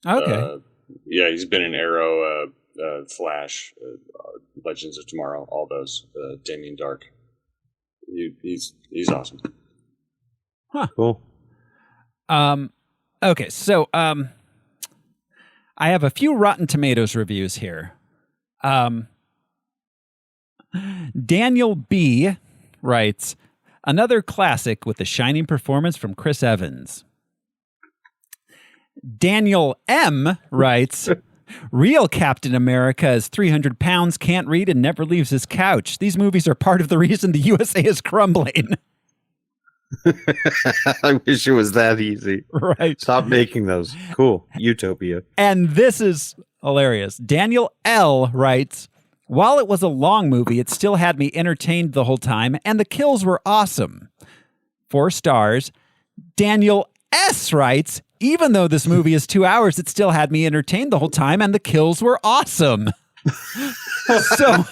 Okay. Yeah, he's been in Arrow, Flash, Legends of Tomorrow, all those. Damien Dark. He's awesome. Huh. Cool. Okay, so I have a few Rotten Tomatoes reviews here. Daniel B. writes, another classic with a shining performance from Chris Evans. Daniel M. writes, real Captain America is 300 pounds, can't read, and never leaves his couch. These movies are part of the reason the USA is crumbling. I wish it was that easy. Right. Stop making those. Cool. Utopia. And this is hilarious. Daniel L. writes, while it was a long movie, it still had me entertained the whole time, and the kills were awesome. 4 stars. Daniel S. writes, even though this movie is 2 hours, it still had me entertained the whole time, and the kills were awesome. So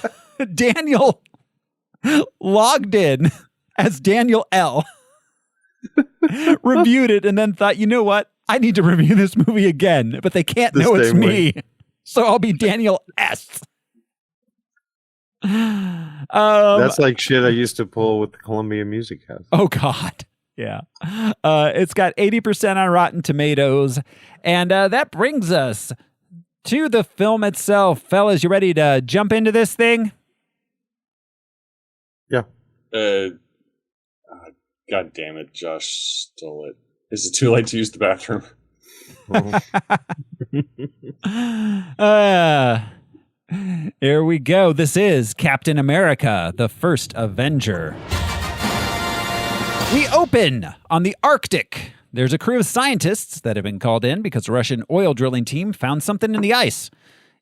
Daniel logged in as Daniel L. reviewed it and then thought, you know what? I need to review this movie again, but they can't know it's me. So I'll be Daniel S. That's like shit I used to pull with the Columbia Music House. Oh, God. Yeah. It's got 80% on Rotten Tomatoes. And that brings us to the film itself. Fellas, you ready to jump into this thing? Yeah. God damn it, Josh stole it. Is it too late to use the bathroom? Here we go. This is Captain America, the First Avenger. We open on the Arctic. There's a crew of scientists that have been called in because a Russian oil drilling team found something in the ice.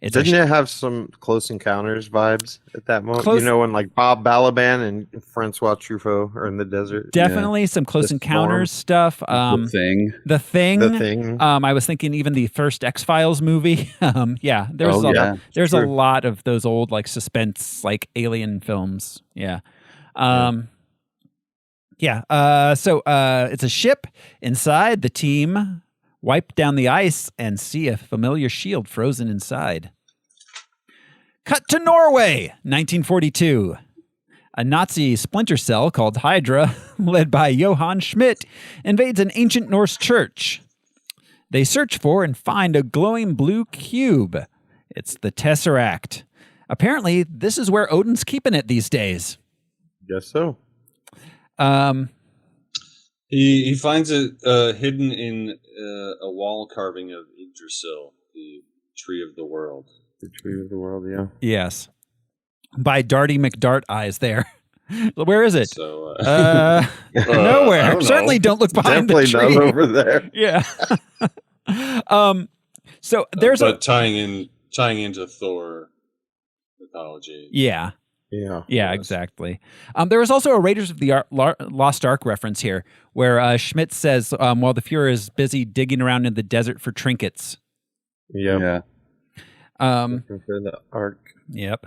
Didn't it have some Close Encounters vibes at that moment? You know, when like Bob Balaban and Francois Truffaut are in the desert. Definitely some Close Encounters stuff. The Thing. I was thinking even the first X-Files movie. There's a lot of those old like suspense like alien films. Yeah. So it's a ship. Inside, the team wipe down the ice and see a familiar shield frozen inside. Cut to Norway, 1942. A Nazi splinter cell called Hydra, led by Johann Schmidt, invades an ancient Norse church. They search for and find a glowing blue cube. It's the Tesseract. Apparently, this is where Odin's keeping it these days. Guess so. He finds it hidden in a wall carving of Yggdrasil, the tree of the world. The tree of the world, yeah. Yes. By Darty McDart eyes there. Where is it? So, nowhere. Certainly don't look behind the tree. Definitely not over there. Yeah. So there's tying into Thor mythology. Yeah. Yeah. Yeah, exactly. There was also a Raiders of the Lost Ark reference here where Schmidt says, while the Fuhrer is busy digging around in the desert for trinkets. Yeah. For the Ark. Yep.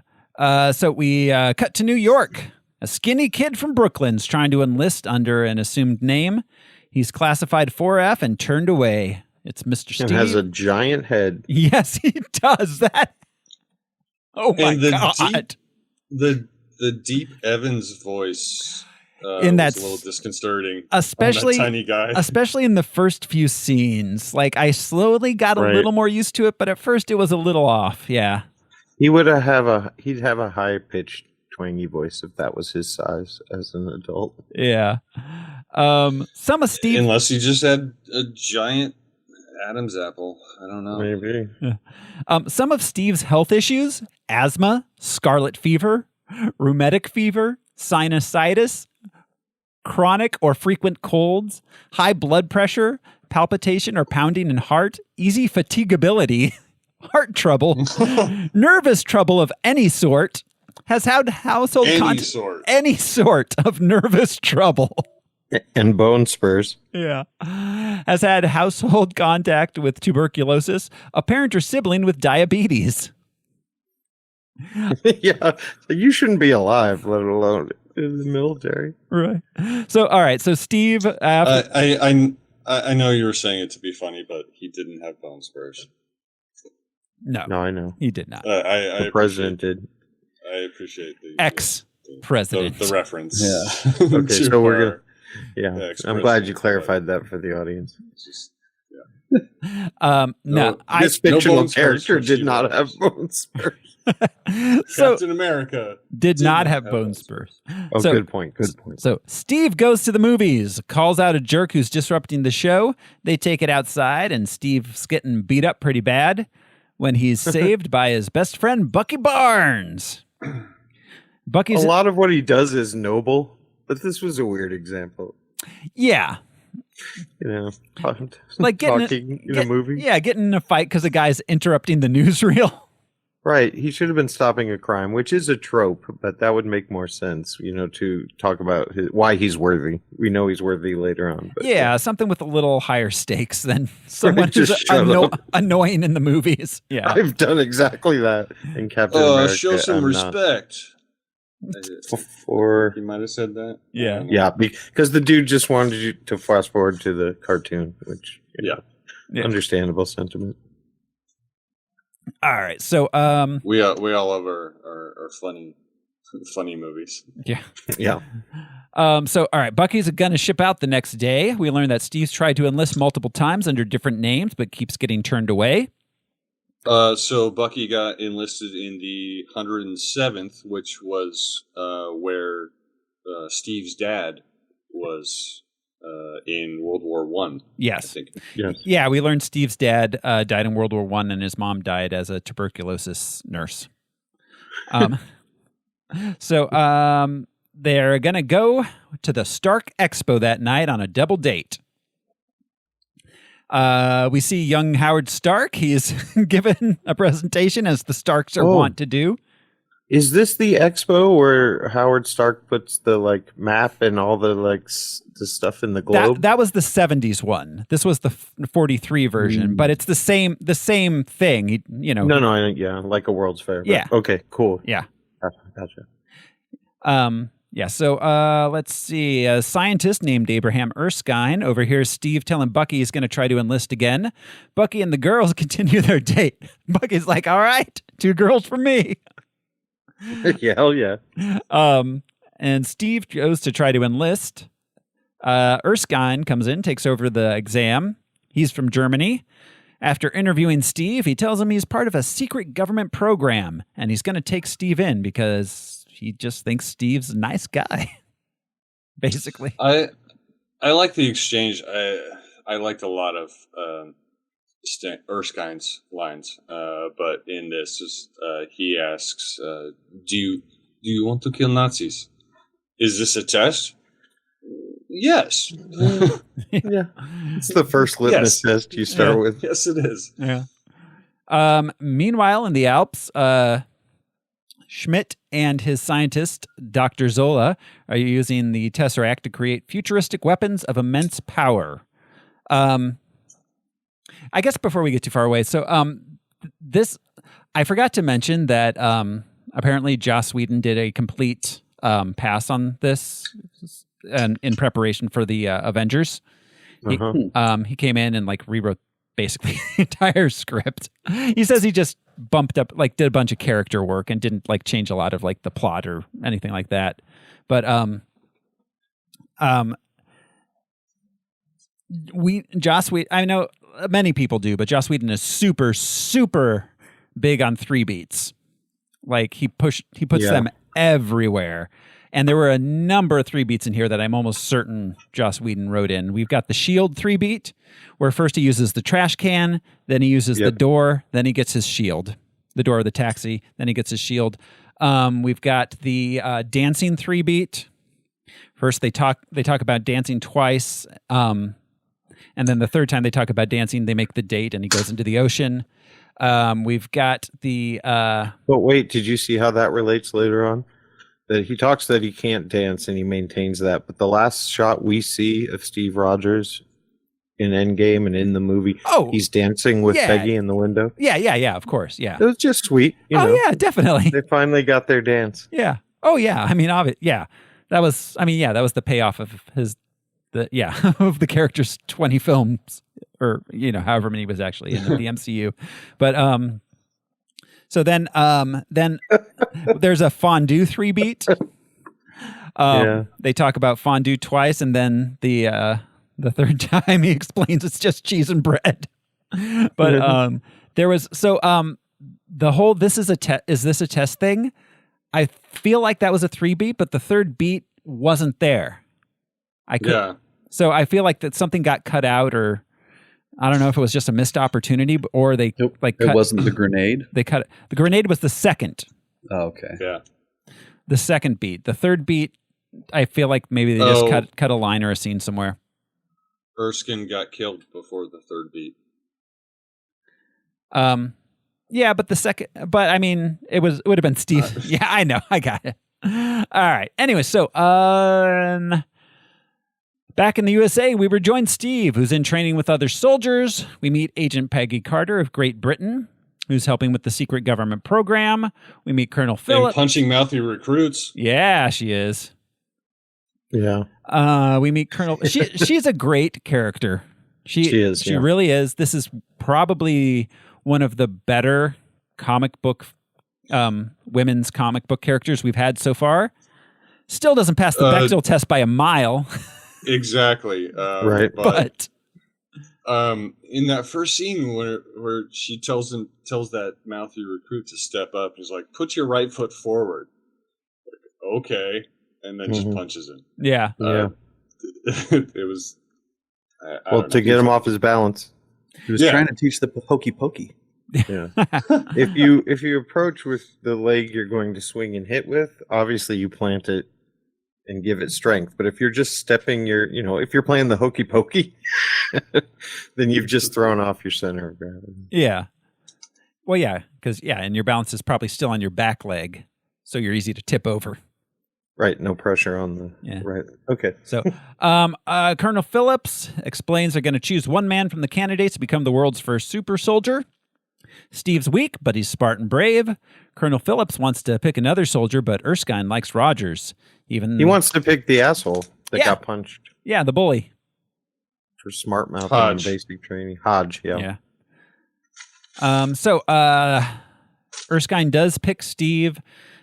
So we cut to New York. A skinny kid from Brooklyn's trying to enlist under an assumed name. He's classified 4F and turned away. It's Mr. Steve. And has a giant head. Yes, he does. That. Oh, my God. The deep Evans voice in that was a little disconcerting, especially that tiny guy. Especially in the first few scenes. Like I slowly got a little more used to it, but at first it was a little off. Yeah, He'd have a high pitched twangy voice if that was his size as an adult. Yeah. Some of Steve, unless he just had a giant Adam's apple. I don't know. Maybe. Some of Steve's health issues: asthma, scarlet fever, rheumatic fever, sinusitis, chronic or frequent colds, high blood pressure, palpitation or pounding in heart, easy fatigability, heart trouble, nervous trouble of any sort, has had household any sort of nervous trouble. And bone spurs. Yeah. Has had household contact with tuberculosis, a parent or sibling with diabetes. Yeah. You shouldn't be alive, let alone in the military. Right. So, all right. So, Steve. I know you were saying it to be funny, but he didn't have bone spurs. No, I know. He did not. The president did. I appreciate the ex-president. The reference. Yeah. Okay, so we're going to. Yeah, I'm glad you clarified that for the audience. This fictional character did not have bone spurs. Captain America did not have bone spurs. Good point. So Steve goes to the movies, calls out a jerk who's disrupting the show. They take it outside, and Steve's getting beat up pretty bad when he's saved by his best friend, Bucky Barnes. A lot of what he does is noble. But this was a weird example. Yeah. Like talking in a movie. Yeah, getting in a fight because the guy's interrupting the newsreel. Right. He should have been stopping a crime, which is a trope, but that would make more sense, to talk about why he's worthy. We know he's worthy later on. But, something with a little higher stakes than someone who's annoying in the movies. Yeah. I've done exactly that in Captain America. Show some respect. Or you might have said that. Yeah, because the dude just wanted you to fast forward to the cartoon, which understandable sentiment. All right, so we all love our funny movies. Yeah. So all right, Bucky's gonna ship out the next day. We learn that Steve's tried to enlist multiple times under different names, but keeps getting turned away. So Bucky got enlisted in the 107th, which was where Steve's dad was in World War One. Yes. I think. Yes. Yeah, we learned Steve's dad died in World War One, and his mom died as a tuberculosis nurse. So they're going to go to the Stark Expo that night on a double date. We see young Howard Stark. He is given a presentation, as the Starks are wont to do. Is this the expo where Howard Stark puts the map and all the the stuff in the globe? That was the 70s one. This was the 43 version, but it's the same thing. No, yeah, like a World's Fair. Yeah. Okay, cool. Yeah. Gotcha. Yeah, so let's see. A scientist named Abraham Erskine overhears Steve telling Bucky he's going to try to enlist again. Bucky and the girls continue their date. Bucky's like, all right, 2 girls for me. Yeah, hell yeah. And Steve goes to try to enlist. Erskine comes in, takes over the exam. He's from Germany. After interviewing Steve, he tells him he's part of a secret government program, and he's going to take Steve in because he just thinks Steve's a nice guy, basically. I like the exchange. I liked a lot of Erskine's lines, but in this, he asks, "Do you want to kill Nazis? Is this a test?" Yes. Yeah. It's the first litmus test you start with. Yes, it is. Yeah. Meanwhile, in the Alps, Schmidt and his scientist, Dr. Zola, are using the Tesseract to create futuristic weapons of immense power. I guess before we get too far away, so I forgot to mention that apparently Joss Whedon did a complete pass on this and in preparation for the Avengers. He came in and rewrote basically the entire script. He says he just bumped up, did a bunch of character work and didn't change a lot of the plot or anything like that. But Joss Whedon, I know many people do, but Joss Whedon is super, super big on 3 beats. He puts them everywhere. And there were a number of 3 beats in here that I'm almost certain Joss Whedon wrote in. We've got the shield 3 beat, where first he uses the trash can, then he uses the door, then he gets his shield. The door of the taxi, then he gets his shield. We've got the dancing 3 beat. First they talk about dancing twice, and then the third time they talk about dancing, they make the date and he goes into the ocean. We've got the... But wait, did you see how that relates later on? That he talks that he can't dance and he maintains that. But the last shot we see of Steve Rogers in Endgame and in the movie, he's dancing with Peggy in the window. Yeah, of course, yeah. It was just sweet. You know. Yeah, definitely. They finally got their dance. Yeah. Oh, yeah. I mean, that was the payoff of of the character's 20 films, or however many was actually in the MCU. But so then there's a fondue 3 beat. They talk about fondue twice, and then the third time he explains it's just cheese and bread. But there was the whole is this a test thing? I feel like that was a 3 beat, but the third beat wasn't there. So I feel like that something got cut out, or I don't know if it was just a missed opportunity, or they cut, it wasn't the grenade. They cut it. The grenade was the second. Oh, okay. Yeah. The second beat. The third beat, I feel like maybe they just cut a line or a scene somewhere. Erskine got killed before the third beat. Yeah, but I mean, it would have been Steve. Yeah, I know. I got it. All right. Anyway, so back in the USA, we rejoin Steve, who's in training with other soldiers. We meet Agent Peggy Carter of Great Britain, who's helping with the secret government program. We meet Colonel Philip. And punching mouthy recruits. Yeah, she is. Yeah. We meet Colonel. She's a great character. She is. She really is. This is probably one of the better comic book, women's comic book characters we've had so far. Still doesn't pass the Bechdel test by a mile. Exactly. Right. But in that first scene where she tells that mouthy recruit to step up, he's like, "Put your right foot forward." Like, okay, and then just punches him. Yeah. it was. I Well, don't to know. get him off his balance. He was Yeah. trying to teach the hokey pokey. Yeah. if you approach with the leg you're going to swing and hit with, obviously you plant it and give it strength. But if you're just stepping if you're playing the hokey pokey, then you've just thrown off your center of gravity. Yeah. Well, yeah, because and your balance is probably still on your back leg, so you're easy to tip over. Right, no pressure on the right. Okay. So, Colonel Phillips explains they're going to choose one man from the candidates to become the world's first super soldier. Steve's weak, but he's Spartan brave. Colonel Phillips wants to pick another soldier, but Erskine likes Rogers. He wants to pick the asshole that got punched Yeah, the bully. for smart mouthing and Hodge. basic training. Hodge, yeah. So Erskine does pick Steve.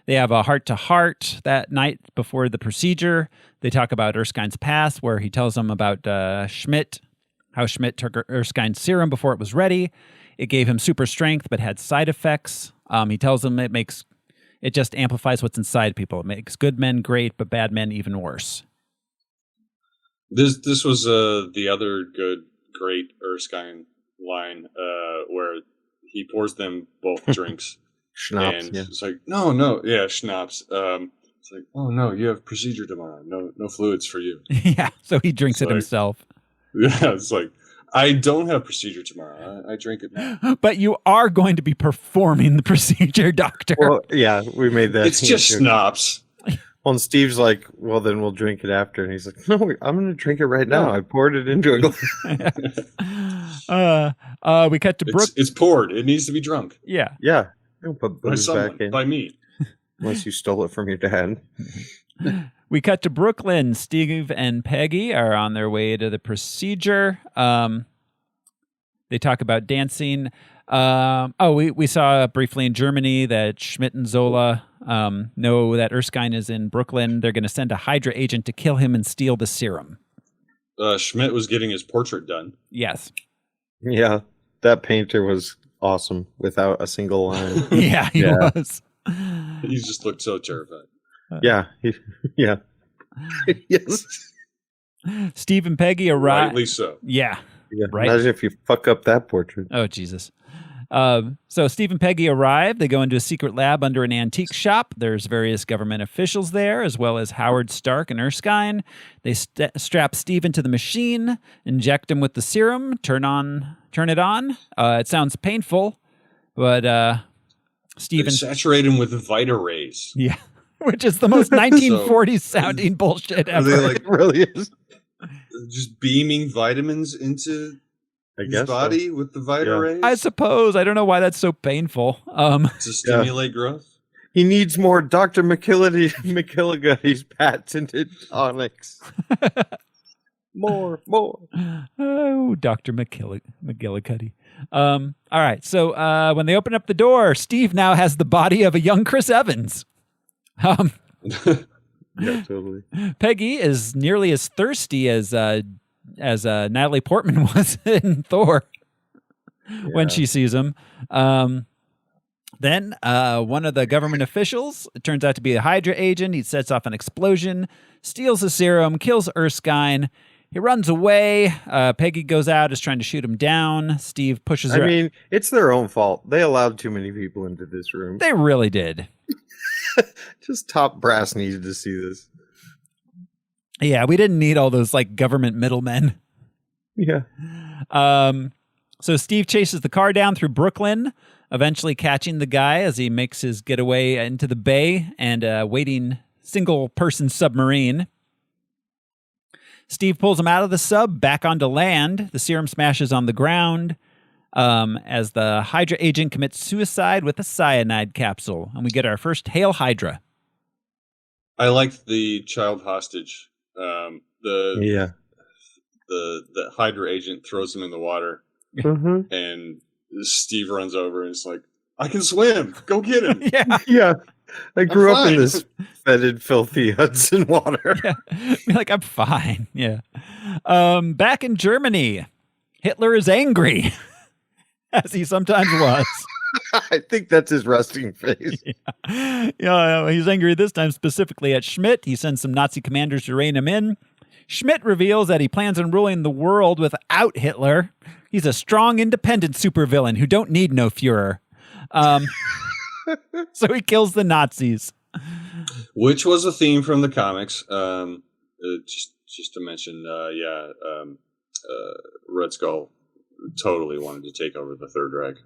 They have a heart-to-heart that night before the procedure. They talk about Erskine's past, where he tells them about Schmidt, how Schmidt took Erskine's serum before it was ready. It gave him super strength, but had side effects. He tells them it just amplifies what's inside people. It makes good men great, but bad men even worse. This was the other great Erskine line where he pours them both drinks. Schnapps, and yeah. it's like, schnapps. It's like, oh no, you have procedure tomorrow. No fluids for you. Yeah, so he drinks It's it like- himself. Yeah, it's like, I don't have procedure tomorrow. I drink it now. But you are going to be performing the procedure, doctor. Well, yeah, we made that. It's just schnapps. Well, and Steve's like, well, then we'll drink it after. And he's like, no, I'm going to drink it right now. I poured it into a glass. We cut to Brooke. It's poured. It needs to be drunk. Yeah. Yeah. Don't put By booze back someone. in. By me. Unless you stole it from your dad. We cut to Brooklyn. Steve and Peggy are on their way to the procedure. They talk about dancing. We saw briefly in Germany that Schmidt and Zola know that Erskine is in Brooklyn. They're going to send a Hydra agent to kill him and steal the serum. Schmidt was getting his portrait done. Yes. Yeah. That painter was awesome without a single line. Yeah, he was. He just looked so terrified. Yeah. Yeah. Yes. Steve and Peggy arrive. Rightly so. Yeah. Yeah. Right. Imagine if you fuck up that portrait. Oh, Jesus. So Steve and Peggy arrive. They go into a secret lab under an antique shop. There's various government officials there, as well as Howard Stark and Erskine. They strap Steve into the machine, inject him with the serum, turn it on. It sounds painful, but Steve They and saturate him with Vita rays. yeah, which is the most 1940s sounding bullshit Are ever. they like It really is. just beaming vitamins into I his guess. body with the Vita Yeah. rays? I suppose. I don't know why that's so painful. To stimulate growth? He needs more Dr. McGillicuddy's patented tonics. More. Oh, Dr. McGillicuddy. All right. So when they open up the door, Steve now has the body of a young Chris Evans. Yeah, totally. Peggy is nearly as thirsty as Natalie Portman was in Thor when she sees him. Then one of the government officials, it turns out to be a Hydra agent. He sets off an explosion, steals the serum, kills Erskine. He runs away. Peggy goes out, is trying to shoot him down. Steve pushes her. I mean, it's their own fault. They allowed too many people into this room. They really did. Just top brass needed to see this. Yeah, we didn't need all those like government middlemen. Yeah. So Steve chases the car down through Brooklyn, eventually catching the guy as he makes his getaway into the bay and a waiting single-person submarine. Steve pulls him out of the sub, back onto land. The serum smashes on the ground as the Hydra agent commits suicide with a cyanide capsule. And we get our first Hail Hydra. I liked the child hostage. The Hydra agent throws him in the water, Mm-hmm. and Steve runs over and is like, "I can swim. Go get him." Yeah. Yeah. I grew up in fine. this fetid, filthy Hudson water. Yeah. You're like, I'm fine. Yeah. Back in Germany, Hitler is angry, as he sometimes was. I think that's his resting face. Yeah, he's angry this time specifically at Schmidt. He sends some Nazi commanders to rein him in. Schmidt reveals that he plans on ruling the world without Hitler. He's a strong, independent supervillain who don't need no Fuhrer. So he kills the Nazis. Which was a theme from the comics. Just to mention, Red Skull totally wanted to take over the Third Reich.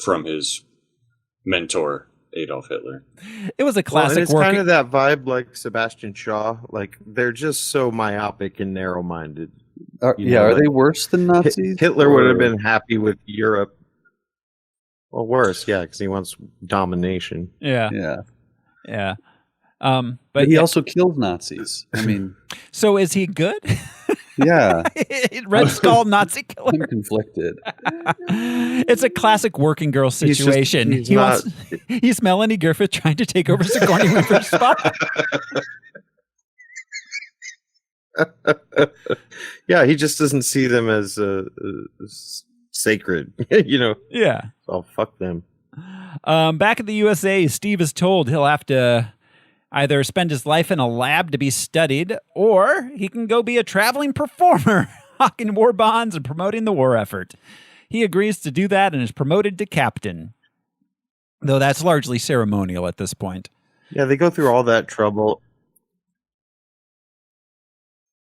From his mentor, Adolf Hitler. It was a classic. It's kind of that vibe like Sebastian Shaw. Like, they're just so myopic and narrow-minded. Are they worse than Nazis? Hitler would have been happy with Europe. Well, worse, yeah, because he wants domination. Yeah. But he also killed Nazis. I mean, so is he good? Yeah. Red Skull Nazi killer. I'm conflicted. It's a classic working girl situation. He's Melanie Griffith trying to take over Sigourney Weaver's spot. Yeah, he just doesn't see them as sacred, Yeah. Oh, fuck them. Back in the USA, Steve is told he'll have to either spend his life in a lab to be studied, or he can go be a traveling performer, hawking war bonds and promoting the war effort. He agrees to do that and is promoted to captain, though that's largely ceremonial at this point. Yeah, they go through all that trouble.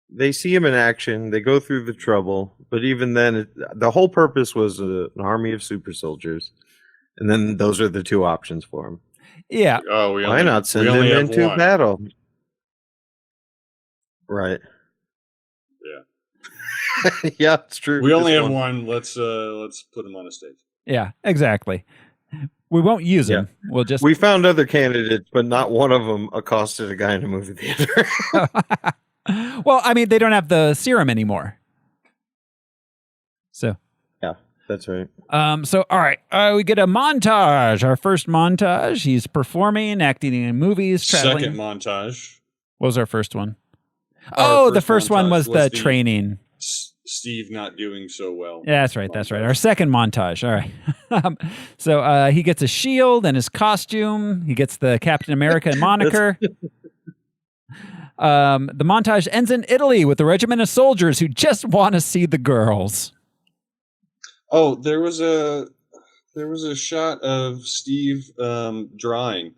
They see him in action. They go through the trouble. But even then, the whole purpose was an army of super soldiers. And then those are the two options for him. Yeah. Oh, why not send him into battle? Right. Yeah. Yeah, it's true. We only have one. Let's put him on a stage. Yeah, exactly. We won't use him. We found other candidates, but not one of them accosted a guy in a movie theater. Well, I mean, they don't have the serum anymore. So. Yeah, that's right. So, all right, we get a montage. Our first montage. He's performing, acting in movies, traveling. Second montage. What was our first one? The first one was the training. Steve not doing so well. Yeah, that's right. That's right. Our second montage. All right. So he gets a shield and his costume. He gets the Captain America moniker. The montage ends in Italy with a regiment of soldiers who just want to see the girls. Oh, there was a shot of Steve drawing.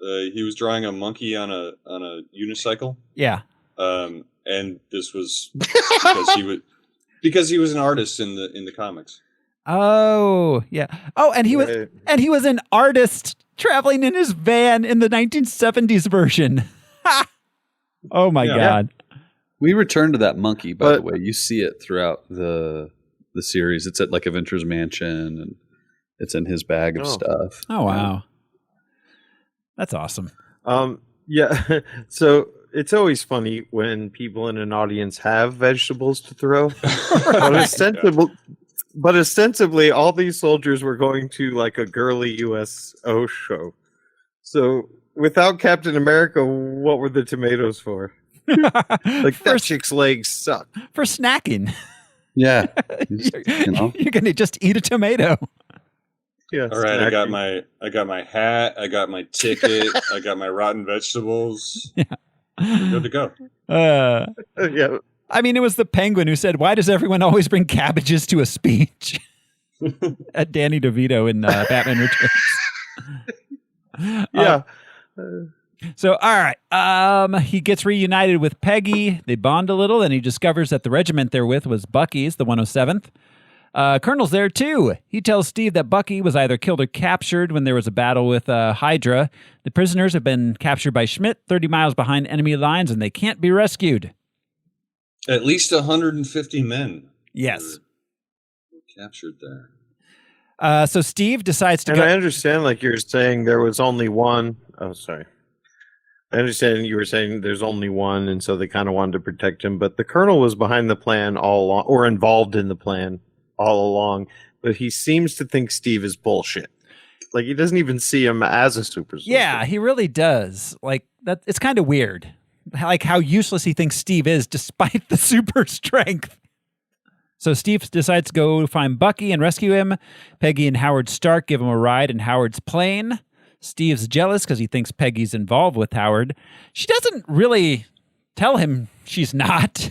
He was drawing a monkey on a unicycle. Yeah. And this was because he was an artist in the comics. Oh, yeah. Oh, and he was an artist traveling in his van in the 1970s version. Oh my God. We returned to that monkey, by the way. You see it throughout the series. It's at like Adventure's Mansion, and it's in his bag of stuff. Oh wow. That's awesome. Yeah. So it's always funny when people in an audience have vegetables to throw. But ostensibly all these soldiers were going to like a girly USO show. So without Captain America, what were the tomatoes for? Like, that chick's legs suck. For snacking. Yeah. You're going to just eat a tomato. Yeah. All right, snacking. I got my hat, I got my ticket, I got my rotten vegetables. Yeah. We're good to go. Yeah. I mean, it was the Penguin who said, "Why does everyone always bring cabbages to a speech?" At Danny DeVito in Batman Returns. Yeah. So, all right. He gets reunited with Peggy. They bond a little, and he discovers that the regiment they're with was Bucky's, the 107th. Colonel's there, too. He tells Steve that Bucky was either killed or captured when there was a battle with Hydra. The prisoners have been captured by Schmidt 30 miles behind enemy lines, and they can't be rescued. At least 150 men. Yes. Were captured there. So Steve decides to go. And I understand, like you're saying, there was only one. Oh, sorry. I understand you were saying there's only one, and so they kind of wanted to protect him. But the colonel was behind the plan all along, or involved in the plan all along. But he seems to think Steve is bullshit. Like, he doesn't even see him as a super soldier. Yeah, he really does. Like, that. It's kind of weird. Like how useless he thinks Steve is despite the super strength. So Steve decides to go find Bucky and rescue him. Peggy and Howard Stark give him a ride in Howard's plane. Steve's jealous because he thinks Peggy's involved with Howard. She doesn't really tell him she's not.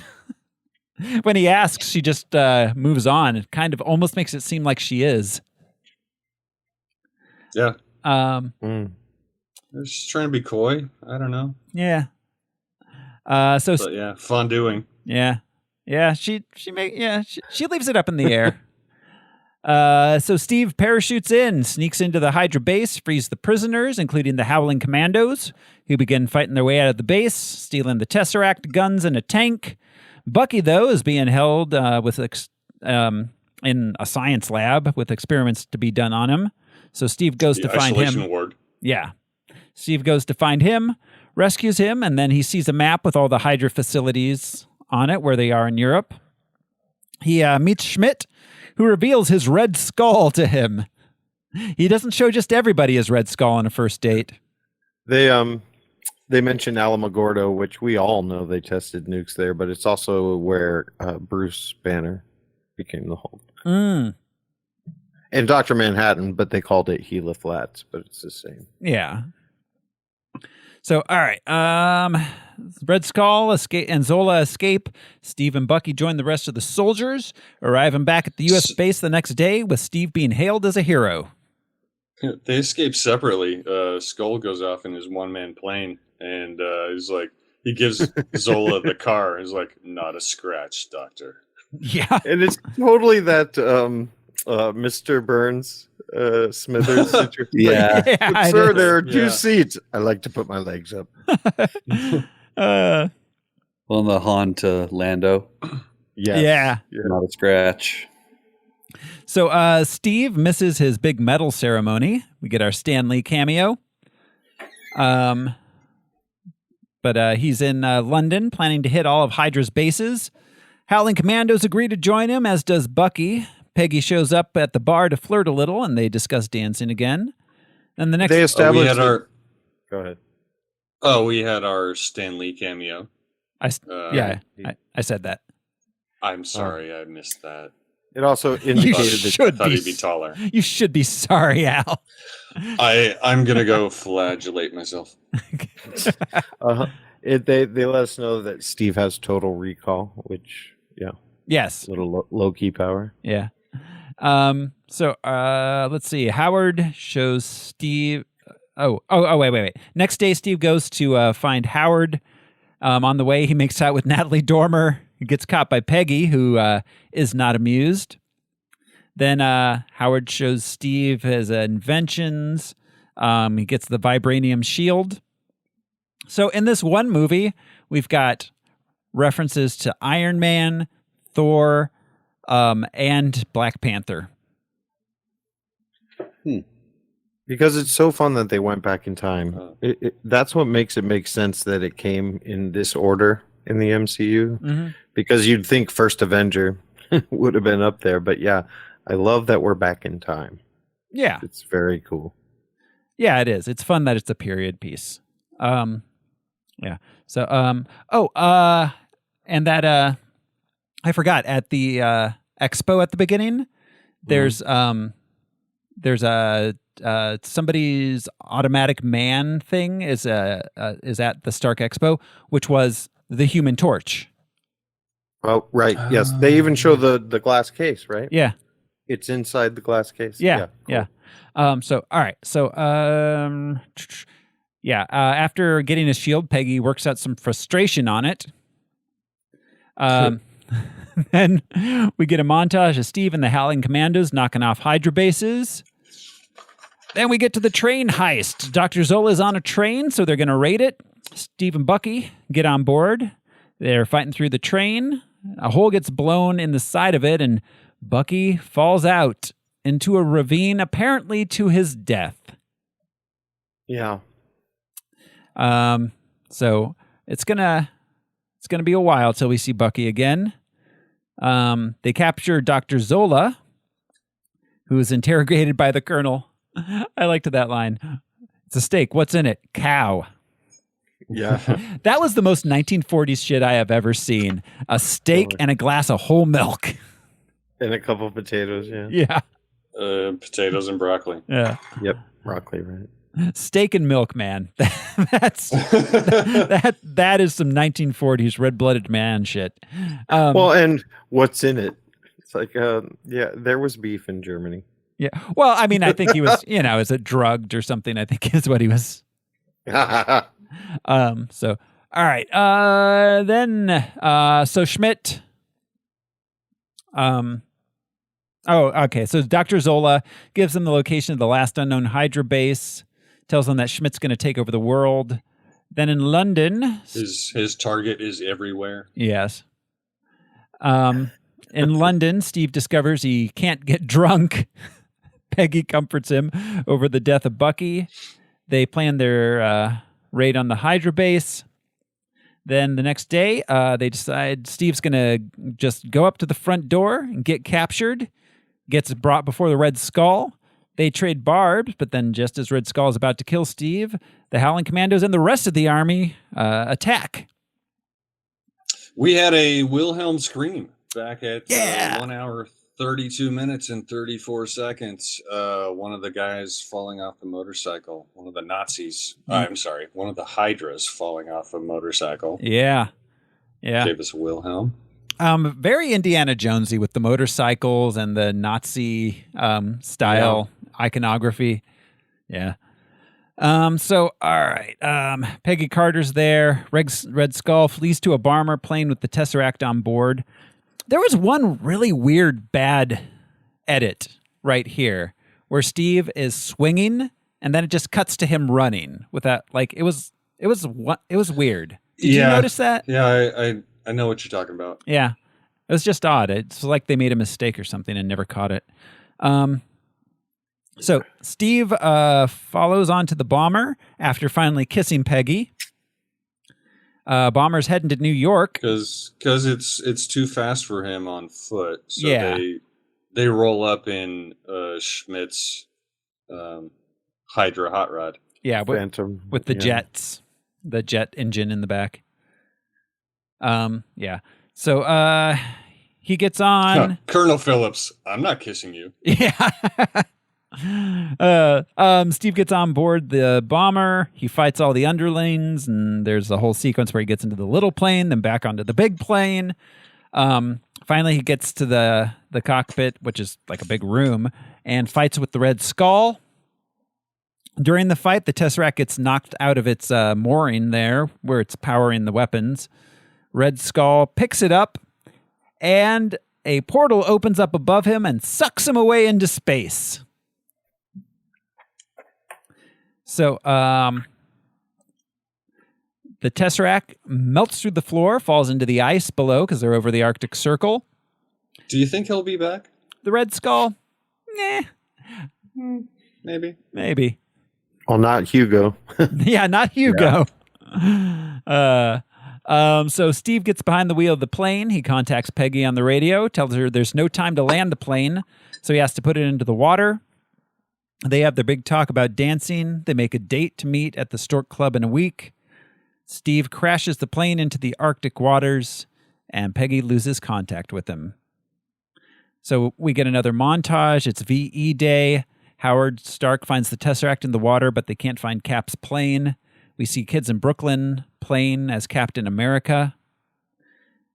When he asks, she just moves on. It kind of almost makes it seem like she is. Yeah. They're just trying to be coy. I don't know. Yeah. But yeah, fun doing. Yeah. Yeah, she leaves it up in the air. So Steve parachutes in, sneaks into the Hydra base, frees the prisoners, including the Howling Commandos, who begin fighting their way out of the base, stealing the Tesseract guns and a tank. Bucky, though, is being held in a science lab with experiments to be done on him. So Steve goes to find him. Isolation ward. Yeah. Steve goes to find him, rescues him, and then he sees a map with all the Hydra facilities on it where they are in Europe. He meets Schmidt, who reveals his Red Skull to him. He doesn't show just everybody his Red Skull on a first date. They mentioned Alamogordo, which we all know they tested nukes there, but it's also where Bruce Banner became the Hulk. And Dr. Manhattan, but they called it Gila Flats, but it's the same. Yeah. So, all right. Red Skull and Zola escape. Steve and Bucky join the rest of the soldiers, arriving back at the U.S. base the next day with Steve being hailed as a hero. They escape separately. Skull goes off in his one-man plane, and he's like, he gives Zola the car. He's like, not a scratch, Doctor. Yeah. And it's totally that Mr. Burns Smithers situation. Yeah. Like, sir, there are two seats. I like to put my legs up. Well, the Han to Lando. Yes. Yeah. Not a scratch. So Steve misses his big medal ceremony. We get our Stan Lee cameo. But he's in London planning to hit all of Hydra's bases. Howling Commandos agree to join him, as does Bucky. Peggy shows up at the bar to flirt a little, and they discuss dancing again. And the next They established Go ahead. Oh, we had our Stan Lee cameo. I said that. I'm sorry, I missed that. It also You indicated that should thought be, he'd be taller. You should be sorry, Al. I'm gonna go flagellate myself. they let us know that Steve has total recall, which Yes. little low key power. Yeah. So let's see. Howard shows Steve. Wait. Next day, Steve goes to find Howard. On the way, he makes out with Natalie Dormer. He gets caught by Peggy, who is not amused. Then Howard shows Steve his inventions. He gets the vibranium shield. So in this one movie, we've got references to Iron Man, Thor, and Black Panther. Because it's so fun that they went back in time. That's what makes it make sense that it came in this order in the MCU. Mm-hmm. Because you'd think First Avenger would have been up there. But yeah, I love that we're back in time. Yeah. It's very cool. Yeah, it is. It's fun that it's a period piece. Yeah. So, and that, I forgot, at the expo at the beginning, there's a somebody's automatic man thing is at the Stark Expo, which was the Human Torch. Oh, right. Yes. They even show the glass case, right? Yeah. It's inside the glass case. Yeah. Cool. So, all right. So, after getting his shield, Peggy works out some frustration on it. Then we get a montage of Steve and the Howling Commandos knocking off Hydra bases. Then we get to the train heist. Dr. Zola's on a train, so they're going to raid it. Steve and Bucky get on board. They're fighting through the train. A hole gets blown in the side of it, and Bucky falls out into a ravine, apparently to his death. Yeah. So it's gonna be a while till we see Bucky again. They capture Dr. Zola, who is interrogated by the Colonel. I liked that line. It's a steak. What's in it? Cow. Yeah. That was the most 1940s shit I have ever seen. A steak and a glass of whole milk. And a couple of potatoes, yeah. Yeah. Potatoes and broccoli. Yeah. Yep. Broccoli, right. Steak and milk, man. That is some 1940s red-blooded man shit. Well, and what's in it? It's like, yeah, there was beef in Germany. Yeah. Well, I mean, I think he was, is it drugged or something? I think is what he was. So, all right. So Schmidt. Okay. So Dr. Zola gives them the location of the last unknown Hydra base, tells them that Schmidt's going to take over the world. Then in London, his target is everywhere. Yes. In London, Steve discovers he can't get drunk. Peggy comforts him over the death of Bucky. They plan their raid on the Hydra base. Then the next day, they decide Steve's going to just go up to the front door and get captured. Gets brought before the Red Skull. They trade barbs, but then just as Red Skull is about to kill Steve, the Howling Commandos and the rest of the army attack. We had a Wilhelm scream back at 1 hour, 32 minutes and 34 seconds. One of the guys falling off the motorcycle. One of the Nazis. I'm sorry. One of the Hydras falling off a motorcycle. Yeah. Gave us a Wilhelm. Very Indiana Jonesy with the motorcycles and the Nazi style iconography. Yeah. So, all right. Peggy Carter's there. Red Skull flees to a bomber plane with the Tesseract on board. There was one really weird bad edit right here where Steve is swinging and then it just cuts to him running with that. Like it was weird. Did you notice that? Yeah, I know what you're talking about. Yeah. It was just odd. It's like they made a mistake or something and never caught it. So Steve follows onto the bomber after finally kissing Peggy. Bomber's heading to New York because it's too fast for him on foot. So they roll up in Schmidt's Hydra hot rod. Yeah, Phantom with the jets, the jet engine in the back. Yeah. So he gets on. Colonel Phillips, I'm not kissing you. Yeah. Steve gets on board the bomber. He fights all the underlings, and there's a whole sequence where he gets into the little plane, then back onto the big plane. Finally, he gets to the cockpit, which is like a big room, and fights with the Red Skull. During the fight, the Tesseract gets knocked out of its mooring there, where it's powering the weapons. Red Skull picks it up, and a portal opens up above him and sucks him away into space. So, the Tesseract melts through the floor, falls into the ice below because they're over the Arctic Circle. Do you think he'll be back? The Red Skull? Nah. Maybe. Well, not Hugo. Yeah, not Hugo. Yeah. So Steve gets behind the wheel of the plane. He contacts Peggy on the radio, tells her there's no time to land the plane, so he has to put it into the water. They have their big talk about dancing. They make a date to meet at the Stork Club in a week. Steve crashes the plane into the Arctic waters, and Peggy loses contact with him. So we get another montage. It's VE Day. Howard Stark finds the Tesseract in the water, but they can't find Cap's plane. We see kids in Brooklyn playing as Captain America.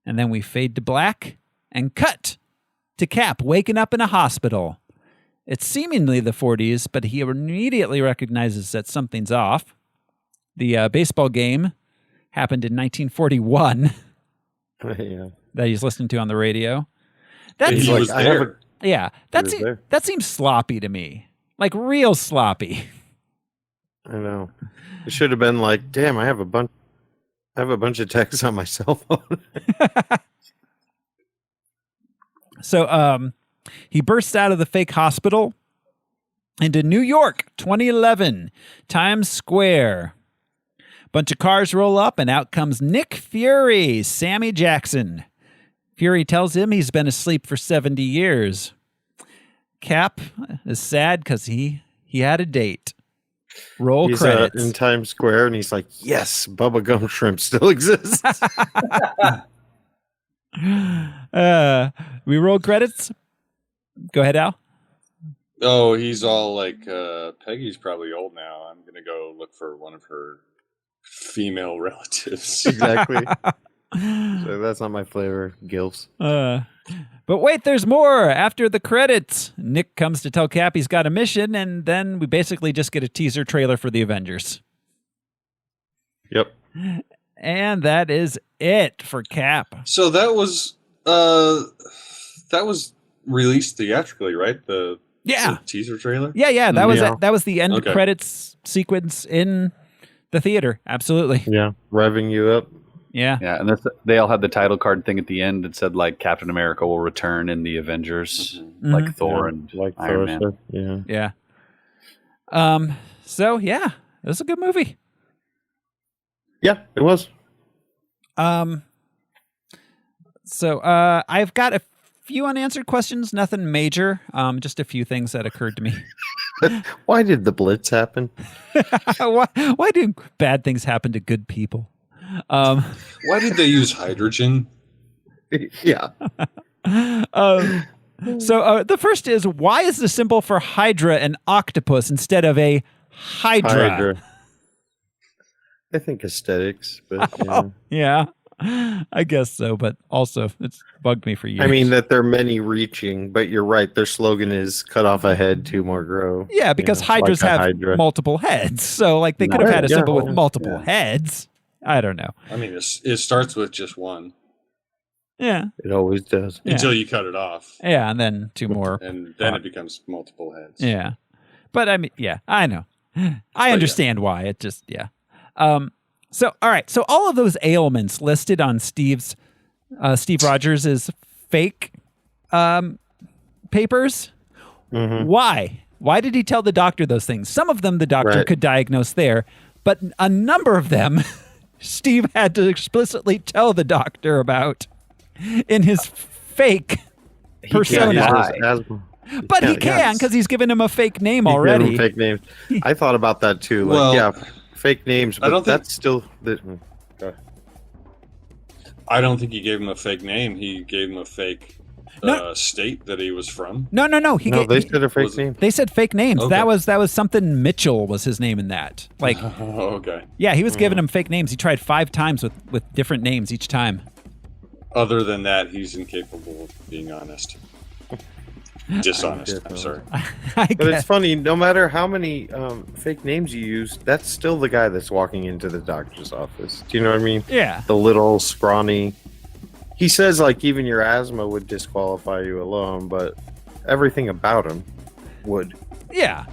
And then we fade to black and cut to Cap waking up in a hospital. It's seemingly the 40s, but he immediately recognizes that something's off. The baseball game happened in 1941 that he's listening to on the radio. He was there. That seems sloppy to me. Like real sloppy. I know. It should have been like, damn, I have a bunch of texts on my cell phone. So he bursts out of the fake hospital into New York, 2011, Times Square. Bunch of cars roll up, and out comes Nick Fury, Sammy Jackson. Fury tells him he's been asleep for 70 years. Cap is sad because he had a date. Roll credits. In Times Square, and he's like, yes, Bubba Gum Shrimp still exists. We roll credits. Go ahead, Al. Oh, he's all like, Peggy's probably old now. I'm going to go look for one of her female relatives. Exactly. So that's not my flavor, gilfs. But wait, there's more. After the credits, Nick comes to tell Cap he's got a mission, and then we basically just get a teaser trailer for the Avengers. Yep. And that is it for Cap. So that was released theatrically, right? The teaser trailer? Yeah. That was the end credits sequence in the theater. Absolutely. Yeah. Revving you up. Yeah. Yeah, and they all had the title card thing at the end that said like Captain America will return in the Avengers, like Thor and like Iron Thor Man. Yeah. So yeah, it was a good movie. Yeah, it was. So I've got a few unanswered questions, nothing major. Just a few things that occurred to me. Why did the Blitz happen? Why do bad things happen to good people? Why did they use hydrogen? Yeah. So the first is, why is the symbol for Hydra an octopus instead of a Hydra? I think aesthetics, but yeah, I guess so. But also, it's bugged me for years. I mean that they're many reaching, but you're right. Their slogan is "Cut off a head, two more grow." Yeah, because Hydras like have multiple heads, so like they could have had a symbol with multiple heads. I don't know. I mean, it starts with just one. Yeah. It always does. Until you cut it off. Yeah, and then two more. And then it becomes multiple heads. Yeah. But I mean, yeah, I know. I understand why. It just, yeah. So, all right. So all of those ailments listed on Steve Rogers' fake papers, why? Why did he tell the doctor those things? Some of them the doctor could diagnose there, but a number of them Steve had to explicitly tell the doctor about in his fake persona. But he can, because he's given him a fake name already. Fake names. I thought about that too. Like, fake names, but that's still. I don't think he gave him a fake name. He gave him a fake state that he was from. No. They said a fake name. They said fake names. Okay. That was something Mitchell was his name in that. Like, okay. Yeah, he was giving him fake names. He tried 5 times with different names each time. Other than that, he's incapable of being honest. Dishonest. I'm sorry. But it's funny. No matter how many fake names you use, that's still the guy that's walking into the doctor's office. Do you know what I mean? Yeah. The little scrawny. He says like even your asthma would disqualify you alone, but everything about him would. Yeah,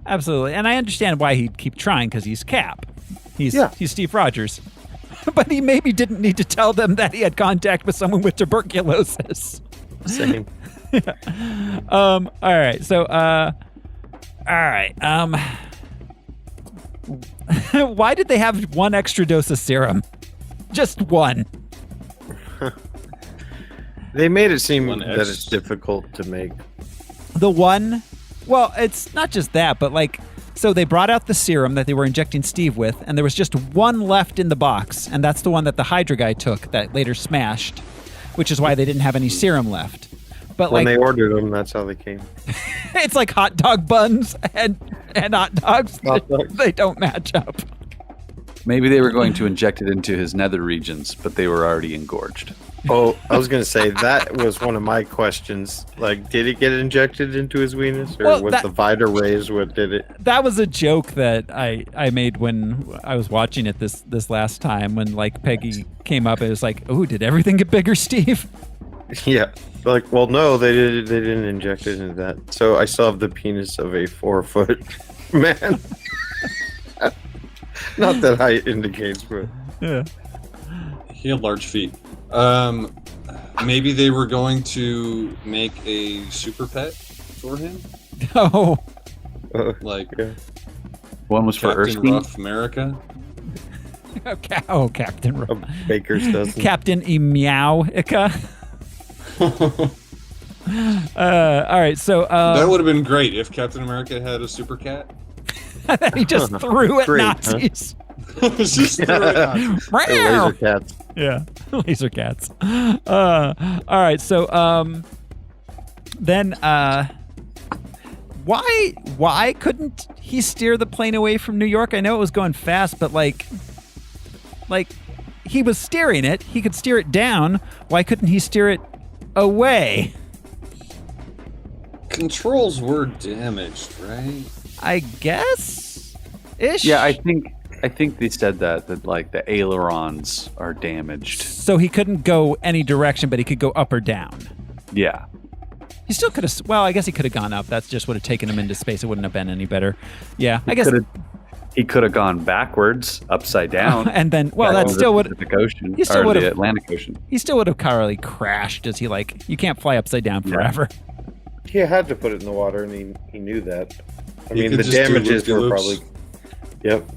absolutely. And I understand why he'd keep trying, because he's Cap. He's Steve Rogers. But he maybe didn't need to tell them that he had contact with someone with tuberculosis. Same. All right. So, why did they have 1 extra dose of serum? Just 1. They made it seem that it's difficult to make. The one, well, it's not just that, but like, so they brought out the serum that they were injecting Steve with, and there was just 1 left in the box, and that's the one that the Hydra guy took that later smashed, which is why they didn't have any serum left. But when like, they ordered them, that's how they came. It's like hot dog buns and hot dogs. They don't match up. Maybe they were going to inject it into his nether regions, but they were already engorged. Oh, I was going to say, that was one of my questions. Like, did it get injected into his weenus? Or was the Vita rays what did it? That was a joke that I made when I was watching it this last time, when like Peggy came up and it was like, oh, did everything get bigger, Steve? Yeah. Like, well, no, they didn't inject it into that. So I still have the penis of a 4-foot man. Not that height indicates, but yeah. He had large feet. Maybe they were going to make a super pet for him. Oh, like one was for Captain Rough America. Captain Rough. Baker's dozen. Captain Meow-ica. All right, so that would have been great if Captain America had a super cat. He just threw at Nazis. Just threw at Nazis. Laser cats. Yeah, laser cats. All right, so then why couldn't he steer the plane away from New York? I know it was going fast, but like he was steering it. He could steer it down. Why couldn't he steer it away? Controls were damaged, right? I guess. Ish. Yeah, I think they said that like the ailerons are damaged. So he couldn't go any direction, but he could go up or down. Yeah. He still could have. Well, I guess he could have gone up. That just would have taken him into space. It wouldn't have been any better. Yeah, I guess he could have gone backwards, upside down, and then that still would the Ocean. He still or would the have Atlantic Ocean. He still would have probably crashed. As he you can't fly upside down forever. He had to put it in the water, and he knew that. I You mean, could the just do damages were loop-de-loops. probably. Yep.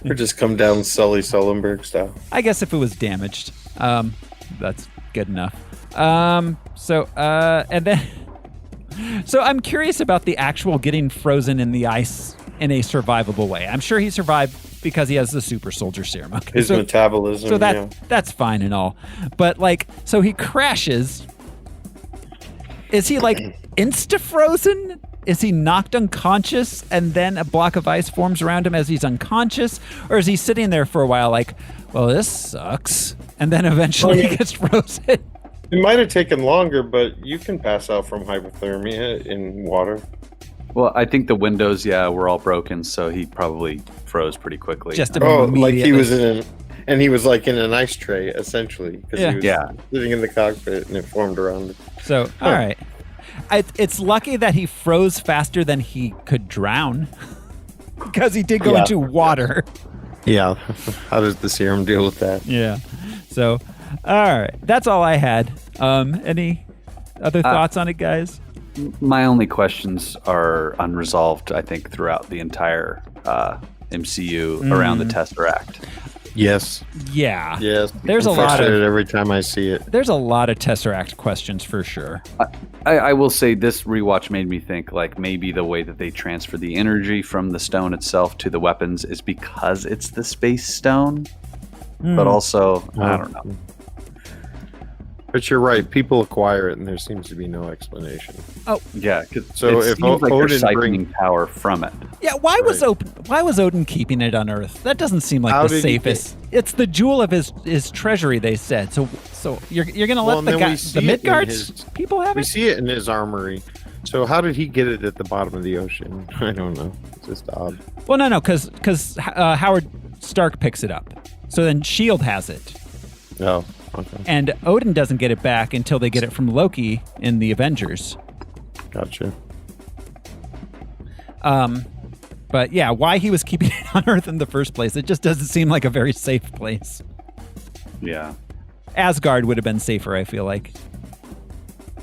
Or just come down Sully Sullenberg style. I guess if it was damaged, that's good enough. So I'm curious about the actual getting frozen in the ice in a survivable way. I'm sure he survived because he has the super soldier serum. Okay, His metabolism. So that's fine and all, but so he crashes. Is he insta frozen? Is he knocked unconscious and then a block of ice forms around him as he's unconscious? Or is he sitting there for a while well, this sucks, and then eventually he gets frozen? It might have taken longer, but you can pass out from hypothermia in water. Well, I think the windows, were all broken, so he probably froze pretty quickly. Just like he was and he was in an ice tray, essentially, because he was sitting in the cockpit and it formed around it. So, all right. It's lucky that he froze faster than he could drown, because he did go into water. Yeah. How does the serum deal with that? Yeah. So, all right. That's all I had. Any other thoughts on it, guys? My only questions are unresolved, I think, throughout the entire MCU around the Tesseract. Yes. Yeah. Yes. There's I'm a lot frustrated of every time I see it. There's a lot of Tesseract questions for sure. I will say this rewatch made me think maybe the way that they transfer the energy from the stone itself to the weapons is because it's the space stone. But also, I don't know. But you're right. People acquire it, and there seems to be no explanation. Oh, yeah. So it if seems like Odin they're siphoning power from it. Yeah. Why was Odin keeping it on Earth? That doesn't seem like the safest. It's the jewel of his treasury. They said. So you're gonna let the Midgard's people have it? We see it in his armory. So how did he get it at the bottom of the ocean? I don't know. It's just odd. Well, no, because Howard Stark picks it up. So then S.H.I.E.L.D. has it. Oh. Okay. And Odin doesn't get it back until they get it from Loki in the Avengers. Gotcha. But yeah, why he was keeping it on Earth in the first place, it just doesn't seem like a very safe place. Yeah. Asgard would have been safer, I feel like.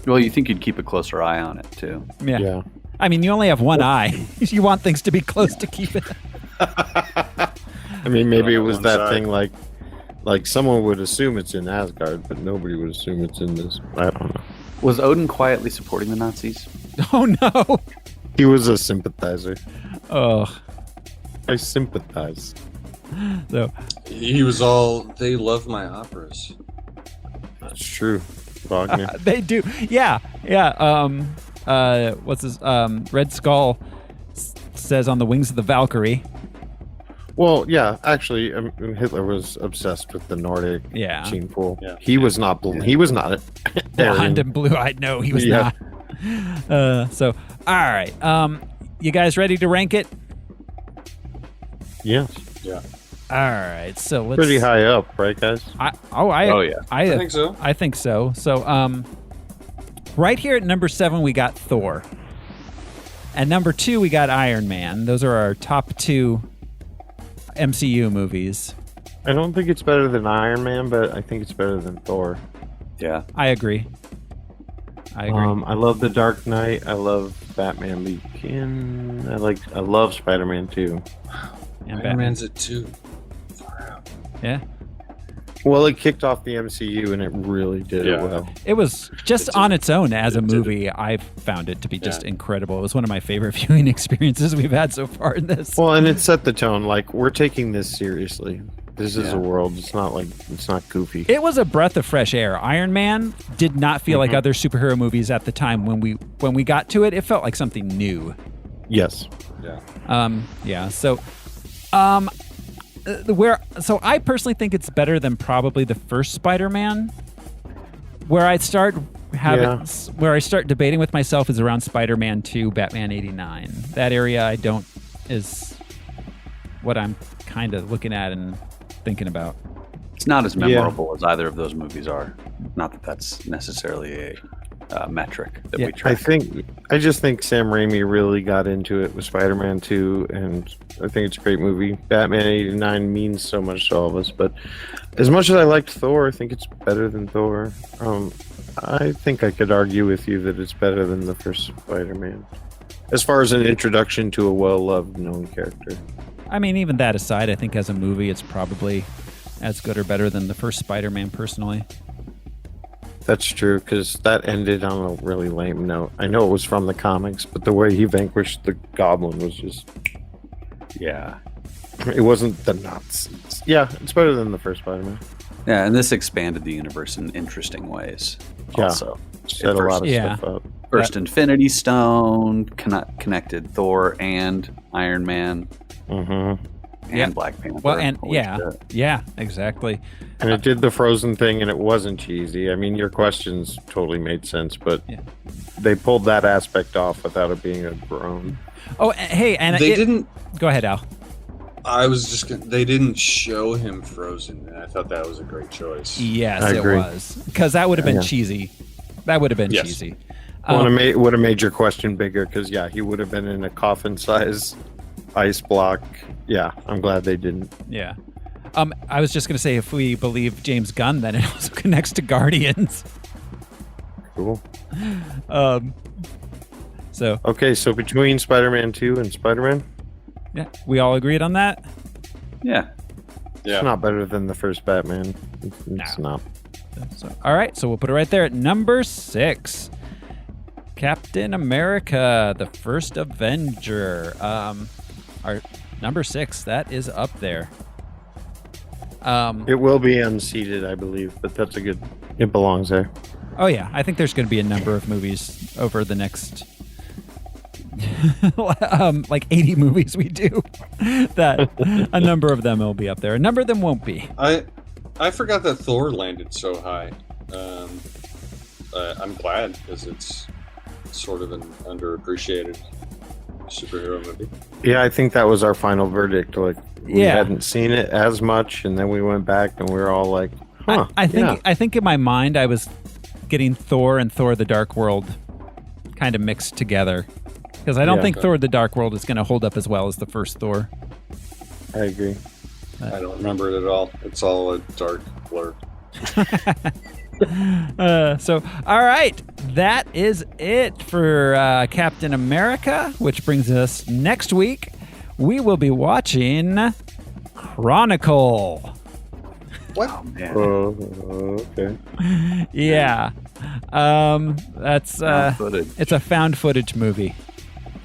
Well, you think you'd keep a closer eye on it, too. Yeah. I mean, you only have one eye. You want things to be close to keep it. I mean, maybe it was that thing like someone would assume it's in Asgard, but nobody would assume it's in this. I don't know. Was Odin quietly supporting the Nazis? Oh, no. He was a sympathizer. Oh. I sympathize. So He was all, they love my operas. That's true. Wagner. They do. Yeah. What's his Red Skull says on the wings of the Valkyrie. Well, yeah, actually, Hitler was obsessed with the Nordic gene pool. Yeah. He was not blue. He was not blonde and blue-eyed. No, he was not. So, all right. You guys ready to rank it? Yeah. Yeah. All right. So let's. Pretty high up, right, guys? I think so. I think so. So, right here at number 7, we got Thor. At number 2, we got Iron Man. Those are our top 2 MCU movies. I don't think it's better than Iron Man, but I think it's better than Thor. Yeah. I agree. I love The Dark Knight. I love Batman Begin. I love Spider-Man 2. And Iron Man's at 2. Yeah. Well, it kicked off the MCU, and it really did it well. It was just on its own as a movie. I found it to be just incredible. It was one of my favorite viewing experiences we've had so far in this. Well, and it set the tone. Like, we're taking this seriously. This is a world. It's not goofy. It was a breath of fresh air. Iron Man did not feel like other superhero movies at the time. When we got to it, it felt like something new. Yes. Yeah. So I personally think it's better than probably the first Spider-Man. Where I start debating with myself is around Spider-Man 2, Batman 89. That area is what I'm kind of looking at and thinking about. It's not as memorable as either of those movies are. Not that that's necessarily a metric that we track. I just think Sam Raimi really got into it with Spider-Man 2, and I think it's a great movie. Batman 89 means so much to all of us, but as much as I liked Thor, I think it's better than Thor. I think I could argue with you that it's better than the first Spider-Man, as far as an introduction to a well-loved, known character. I mean, even that aside, I think as a movie, it's probably as good or better than the first Spider-Man, personally. That's true, because that ended on a really lame note. I know it was from the comics, but the way he vanquished the Goblin was just... Yeah. It wasn't the Nazis. Yeah, it's better than the first Spider-Man. Yeah, and this expanded the universe in interesting ways. Yeah. Also, set a lot of stuff up. First Infinity Stone connected Thor and Iron Man. And Black Panther. Well, and yeah, exactly. And it did the Frozen thing, and it wasn't cheesy. I mean, your questions totally made sense, but they pulled that aspect off without it being a groan. Oh, hey, and they didn't. Go ahead, Al. I was just. They didn't show him frozen, and I thought that was a great choice. Yes, it was, because that would have been cheesy. That would have been cheesy. Would have made your question bigger, because he would have been in a coffin-size ice block. Yeah, I'm glad they didn't. Yeah. I was just going to say, if we believe James Gunn, then it also connects to Guardians. Cool. So between Spider-Man 2 and Spider-Man? Yeah, we all agreed on that? Yeah. It's not better than the first Batman. It's not. So, all right, so we'll put it right there at number 6. Captain America, the First Avenger. Our number 6, that is up there. It will be unseated, I believe, but that's it belongs there. Oh yeah, I think there's going to be a number of movies over the next like 80 movies we do that a number of them will be up there. A number of them won't be. I forgot that Thor landed so high. I'm glad, because it's sort of an underappreciated superhero movie. Yeah, I think that was our final verdict. Like, we hadn't seen it as much, and then we went back and we were all like, huh. I think in my mind I was getting Thor and Thor the Dark World kind of mixed together, because I don't think Thor the Dark World is going to hold up as well as the first Thor. I agree. I don't remember it at all. It's all a dark blur. All right, that is it for Captain America, which brings us next week. We will be watching Chronicle. What? Oh, man. Okay. Yeah. That's it's a found footage movie.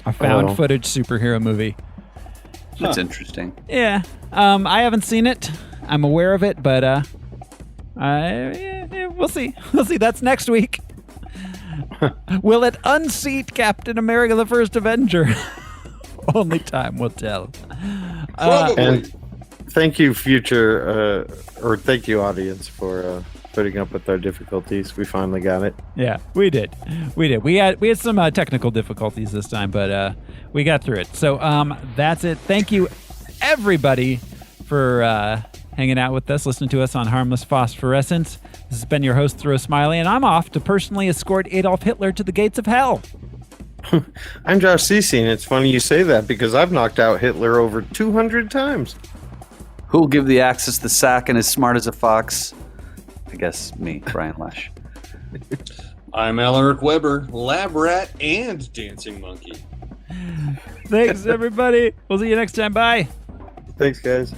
A found footage superhero movie. That's interesting. Yeah. I haven't seen it. I'm aware of it, but we'll see. We'll see. That's next week. Will it unseat Captain America: The First Avenger? Only time will tell. And thank you, thank you, audience, for putting up with our difficulties. We finally got it. Yeah, we did. We had some technical difficulties this time, but we got through it. So that's it. Thank you, everybody, for hanging out with us, listening to us on Harmless Phosphorescence. This has been your host, Throw Smiley, and I'm off to personally escort Adolf Hitler to the gates of hell. I'm Josh Cece, and it's funny you say that, because I've knocked out Hitler over 200 times. Who'll give the Axis the sack and as smart as a fox? I guess me, Brian Lesh. I'm Alaric Weber, lab rat and dancing monkey. Thanks, everybody. We'll see you next time. Bye. Thanks, guys.